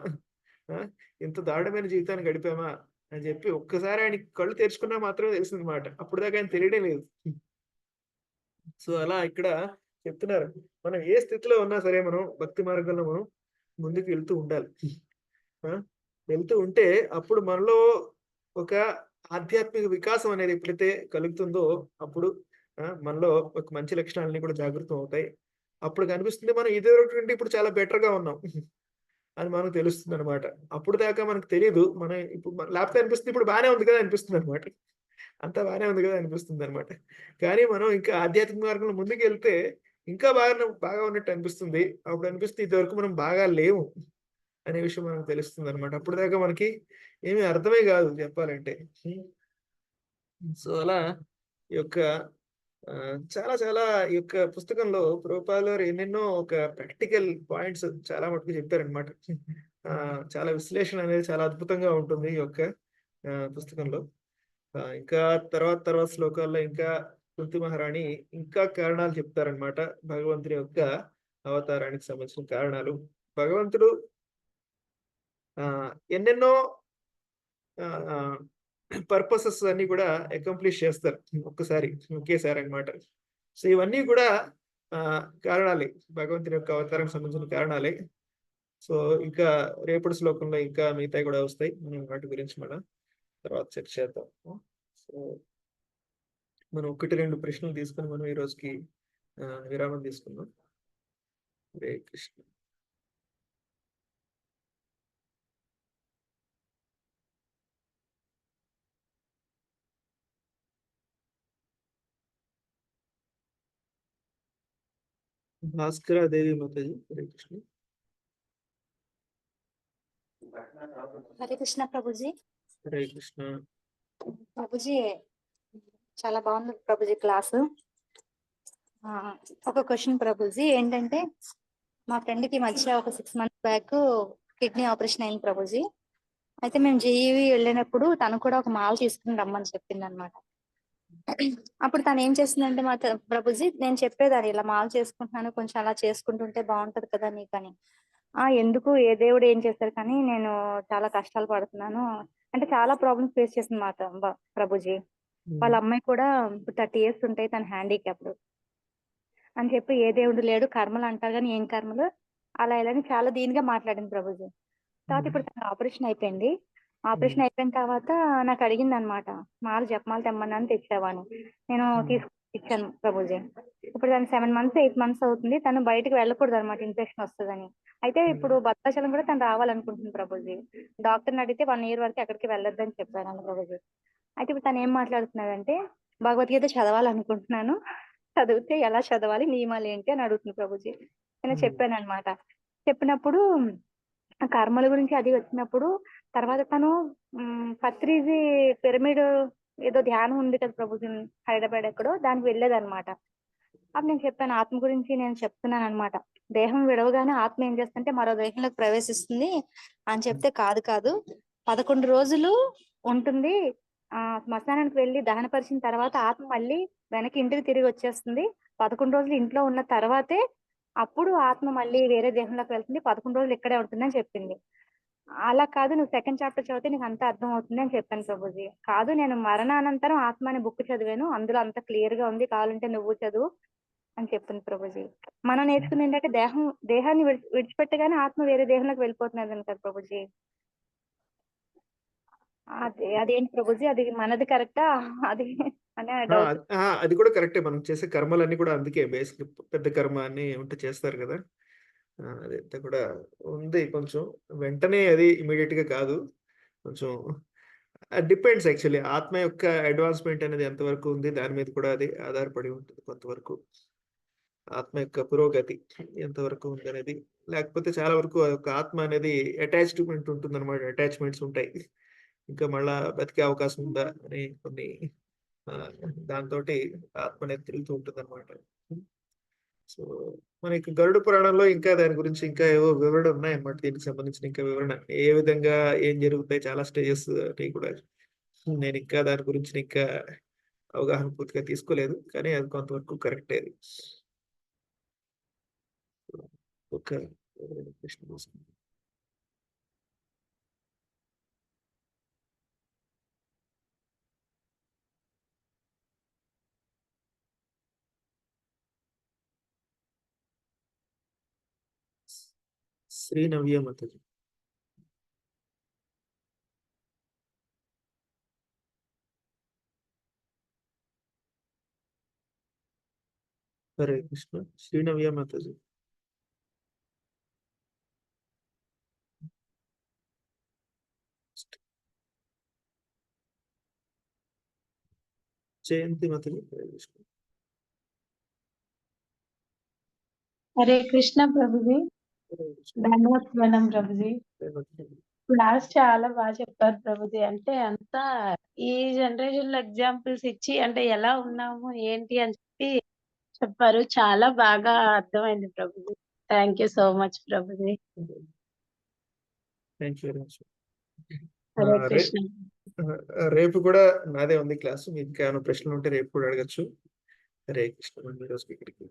ఆ! ఇంత దారుణమైన జీవితాన్ని గడిపామా? అని జెప్పి ఒక్కసారి ఆయనకి కళ్ళు తెరుచుకున్నా మాత్రమే తెలిసిందనమాట. అప్పటిదాకా ఆయనకి తెలియడం లేదు. సో, అలా ఇక్కడ చెప్తున్నారు. మనం ఏ స్థితిలో ఉన్నా సరే మనం భక్తి మార్గంలో మనం ముందుకు వెళ్తూ ఉండాలి. ఆ! వెళ్తూ ఉంటే అప్పుడు మనలో ఒక ఆధ్యాత్మిక వికాసం అనేది ఎప్పుడైతే కలుగుతుందో అప్పుడు మనలో ఒక మంచి లక్షణాలన్నీ కూడా జాగృతం అవుతాయి. అప్పుడు కనిపిస్తుంది మనం ఇదివరకు కంటే ఇప్పుడు చాలా బెటర్‌గా ఉన్నాం అని మనకు తెలుస్తుందనమాట. అప్పుడు దాకా మనకు తెలీదు. మనం ఇప్పుడు లేకపోతే అనిపిస్తుంది ఇప్పుడు బానే ఉంది కదా! అనిపిస్తుందనమాట. అంతా బానే ఉంది కదా! అనిపిస్తుందనమాట. కానీ మనం ఇంకా ఆధ్యాత్మిక మార్గంలో ముందుకెళ్తే ఇంకా బాగా ఉన్నట్టు అనిపిస్తుంది. అప్పుడు అనిపిస్తుంది ఇదివరకు మనం బాగా లేము. అనే విషయం మనకు తెలుస్తుందనమాట. అప్పటిదాకా మనకి ఏమి అర్థమే గాదు చెప్పాలంటే. హ్మ్. సో, అలా ఈ యొక్క చాలా చాలా ఈ యొక్క పుస్తకంలో ప్రభుపాదుల వారు ఎన్నెన్నో ఒక ప్రాక్టికల్ పాయింట్స్ చాలా మటుకు చెప్పారనమాట. చాలా విశ్లేషణ అనేది చాలా అద్భుతంగా ఉంటుంది ఈ యొక్క పుస్తకంలో. ఇంకా తర్వాత శ్లోకాల్లో ఇంకా కుంతి మహారాణి ఇంకా కారణాలు చెప్తారనమాట. భగవంతుని యొక్క అవతారానికి సంబంధించిన కారణాలు. భగవంతుడు ఎన్నెన్నో పర్పసెస్ అన్నీ కూడా అకంప్లిష్ చేస్తారు ఒకేసారి అన్నమాట. సో ఇవన్నీ కూడా కారణాలే. భగవంతుని యొక్క అవతారానికి సంబంధించిన కారణాలే. సో ఇంకా రేపటి శ్లోకంలో ఇంకా మిగతాయి కూడా వస్తాయి. మనం వాటి గురించి మళ్ళా తర్వాత చర్చ చేద్దాం. సో మనం 1, 2 ప్రశ్నలు తీసుకొని మనం ఈ రోజుకి విరామం తీసుకుందాం. హరే కృష్ణ. భాస్కరాదేవి మాతాజీ, హరే కృష్ణ.
హరే కృష్ణ ప్రభుజీ.
హరే కృష్ణ.
ప్రభుజీ చాలా బాగుంది ప్రభుజీ క్లాసు. ఒక క్వశ్చన్ ప్రభుజీ ఏంటంటే, మా ఫ్రెండ్ కి మధ్య ఒక 6 months బ్యాక్ కిడ్నీ ఆపరేషన్ అయింది ప్రభుజీ. అయితే మేము జేఈవి వెళ్ళినప్పుడు తను కూడా ఒక మాల తీసుకుని రమ్మని చెప్పింది అనమాట. అప్పుడు తను ఏం చేస్తుందంటే మా ప్రభుజీ, నేను చెప్పేదాన్ని ఇలా మాల చేసుకుంటున్నాను, కొంచెం అలా చేసుకుంటుంటే బాగుంటది కదా నీకని. ఎందుకు, ఏ దేవుడు ఏం చేస్తారు, కానీ నేను చాలా కష్టాలు పడుతున్నాను అంటే చాలా ప్రాబ్లమ్స్ ఫేస్ చేసింది మా ప్రభుజీ. వాళ్ళ అమ్మాయి కూడా 30 years ఉంటాయి, తన హ్యాండిక్యాప్డ్ అని చెప్పి, ఏ దేవుడు లేడు, కర్మలు అంటారు కానీ ఏం కర్మలు, అలా ఇలా అని చాలా దీనిగా మాట్లాడింది ప్రభుజీ. తర్వాత ఇప్పుడు తన ఆపరేషన్ అయిపోయింది. ఆపరేషన్ అయిపోయిన తర్వాత నాకు అడిగింది అనమాట, మాల జపమాల తెమ్మన్నాను, తెచ్చావాను. నేను ఇచ్చాను ప్రభుజీ. ఇప్పుడు తను 7 months 8 months అవుతుంది. తను బయటకు వెళ్ళకూడదు అనమాట, ఇన్ఫెక్షన్ వస్తుందని. అయితే ఇప్పుడు భద్రాచలం కూడా తను రావాలనుకుంటుంది ప్రభుజీ. డాక్టర్ని అడిగితే 1 year వరకు ఎక్కడికి వెళ్ళొద్దని చెప్పాను ప్రభుజీ. అయితే ఇప్పుడు తను ఏం మాట్లాడుతున్నాడంటే, భగవద్గీత చదవాలనుకుంటున్నాను, చదివితే ఎలా చదవాలి, నియమాలు ఏంటి అని అడుగుతుంది ప్రభుజీ. నేను చెప్పాను అనమాట. చెప్పినప్పుడు కర్మల గురించి అది వచ్చినప్పుడు తర్వాత తను పత్రిజీ పిరమిడ్ ఏదో ధ్యానం ఉంది కదా ప్రభుజీ, హైదరాబాద్ ఎక్కడో, దానికి వెళ్ళేదన్నమాట. అప్పుడు నేను చెప్పాను, ఆత్మ గురించి నేను చెప్తున్నాను అనమాట. దేహం విడవగానే ఆత్మ ఏం చేస్తుంటే మరో దేహంలోకి ప్రవేశిస్తుంది అని చెప్తే, కాదు 11 రోజులు ఉంటుంది, శ్మశానానికి వెళ్ళి దహనపరిచిన తర్వాత ఆత్మ మళ్ళీ వెనక్కి ఇంటికి తిరిగి వచ్చేస్తుంది. 11 రోజులు ఇంట్లో ఉన్న తర్వాతే అప్పుడు ఆత్మ మళ్ళీ వేరే దేహంలోకి వెళ్తుంది, 11 రోజులు ఇక్కడే ఉంటుందని చెప్పింది. అలా కాదు, నువ్వు 2nd chapter చదివితే నీకు అంత అర్థం అవుతుంది అని చెప్పాను ప్రభుజీ. కాదు, నేను మరణానంతరం ఆత్మ అనే బుక్ చదివాను, అందులో అంత క్లియర్ గా ఉంది, కావాలంటే నువ్వు చదువు అని చెప్పింది ప్రభుజీ. మనం నేర్చుకుంది ఏంటంటే దేహాన్ని విడిచిపెట్టగానే ఆత్మ వేరే దేహంలోకి వెళ్ళిపోతున్నది కదా ప్రభుజీ. అదేంటి ప్రభుజీ, అది మనది కరెక్టా అది అనే డౌట్.
అది కూడా కరెక్టే. మనం చేసే కర్మలన్నీ కూడా అందుకే బేసిక్ పెద్ద కర్మ అని ఉంటే చేస్తారు కదా. అదంతా కూడా ఉంది. కొంచెం వెంటనే అది ఇమీడియట్ గా కాదు, కొంచెం డిపెండ్స్. యాక్చువల్లీ ఆత్మ యొక్క అడ్వాన్స్మెంట్ అనేది ఎంతవరకు ఉంది దాని మీద కూడా అది ఆధారపడి ఉంటుంది కొంతవరకు. ఆత్మ యొక్క పురోగతి ఎంతవరకు ఉంది అనేది. లేకపోతే చాలా వరకు ఒక ఆత్మ అనేది అటాచ్మెంట్ ఉంటుంది అనమాట, అటాచ్మెంట్స్ ఉంటాయి. ఇంకా మళ్ళా బతికే అవకాశం ఉందా అని కొన్ని దాంతో ఆత్మ అనేది తిరుగుతూ ఉంటుంది అనమాట. సో మనకి గరుడ పురాణంలో ఇంకా దాని గురించి ఇంకా ఏవో వివరణ ఉన్నాయన్నమాట. దీనికి సంబంధించిన ఇంకా వివరణ, ఏ విధంగా ఏం జరుగుతాయి, చాలా స్టేజెస్ అని కూడా. నేను ఇంకా దాని గురించి ఇంకా అవగాహన పూర్తిగా తీసుకోలేదు, కానీ అది కొంతవరకు కరెక్టే. అది ఒక ప్రశ్న తీసుకుందాం. శ్రీ నవ్య మాతాజీ. హరే కృష్ణ. శ్రీ నవ్య మాతాజీ. జయంతి మాతాజీ. హరే కృష్ణ.
హరే కృష్ణ ప్రభుజీ. ధన్యవాదం ప్రభుజీ. క్లాస్ చాలా బాగా చెప్పారు ప్రభుజీ. అంటే అంతా ఈ జనరేషన్ లో ఎగ్జాంపుల్స్ ఇచ్చి అంటే ఎలా ఉన్నాము ఏంటి అని చెప్పి చెప్పారు. చాలా బాగా అర్థమైంది Prabhuji. Thank you so much Prabhuji.
Hare Krishna.
రేపు కూడా నాదే ఉంది క్లాసు. మీకు ఏమైనా ప్రశ్నలు ఉంటే రేపు కూడా అడగచ్చు. హరే కృష్ణ. ఈ రోజుకి ఇక్కడికి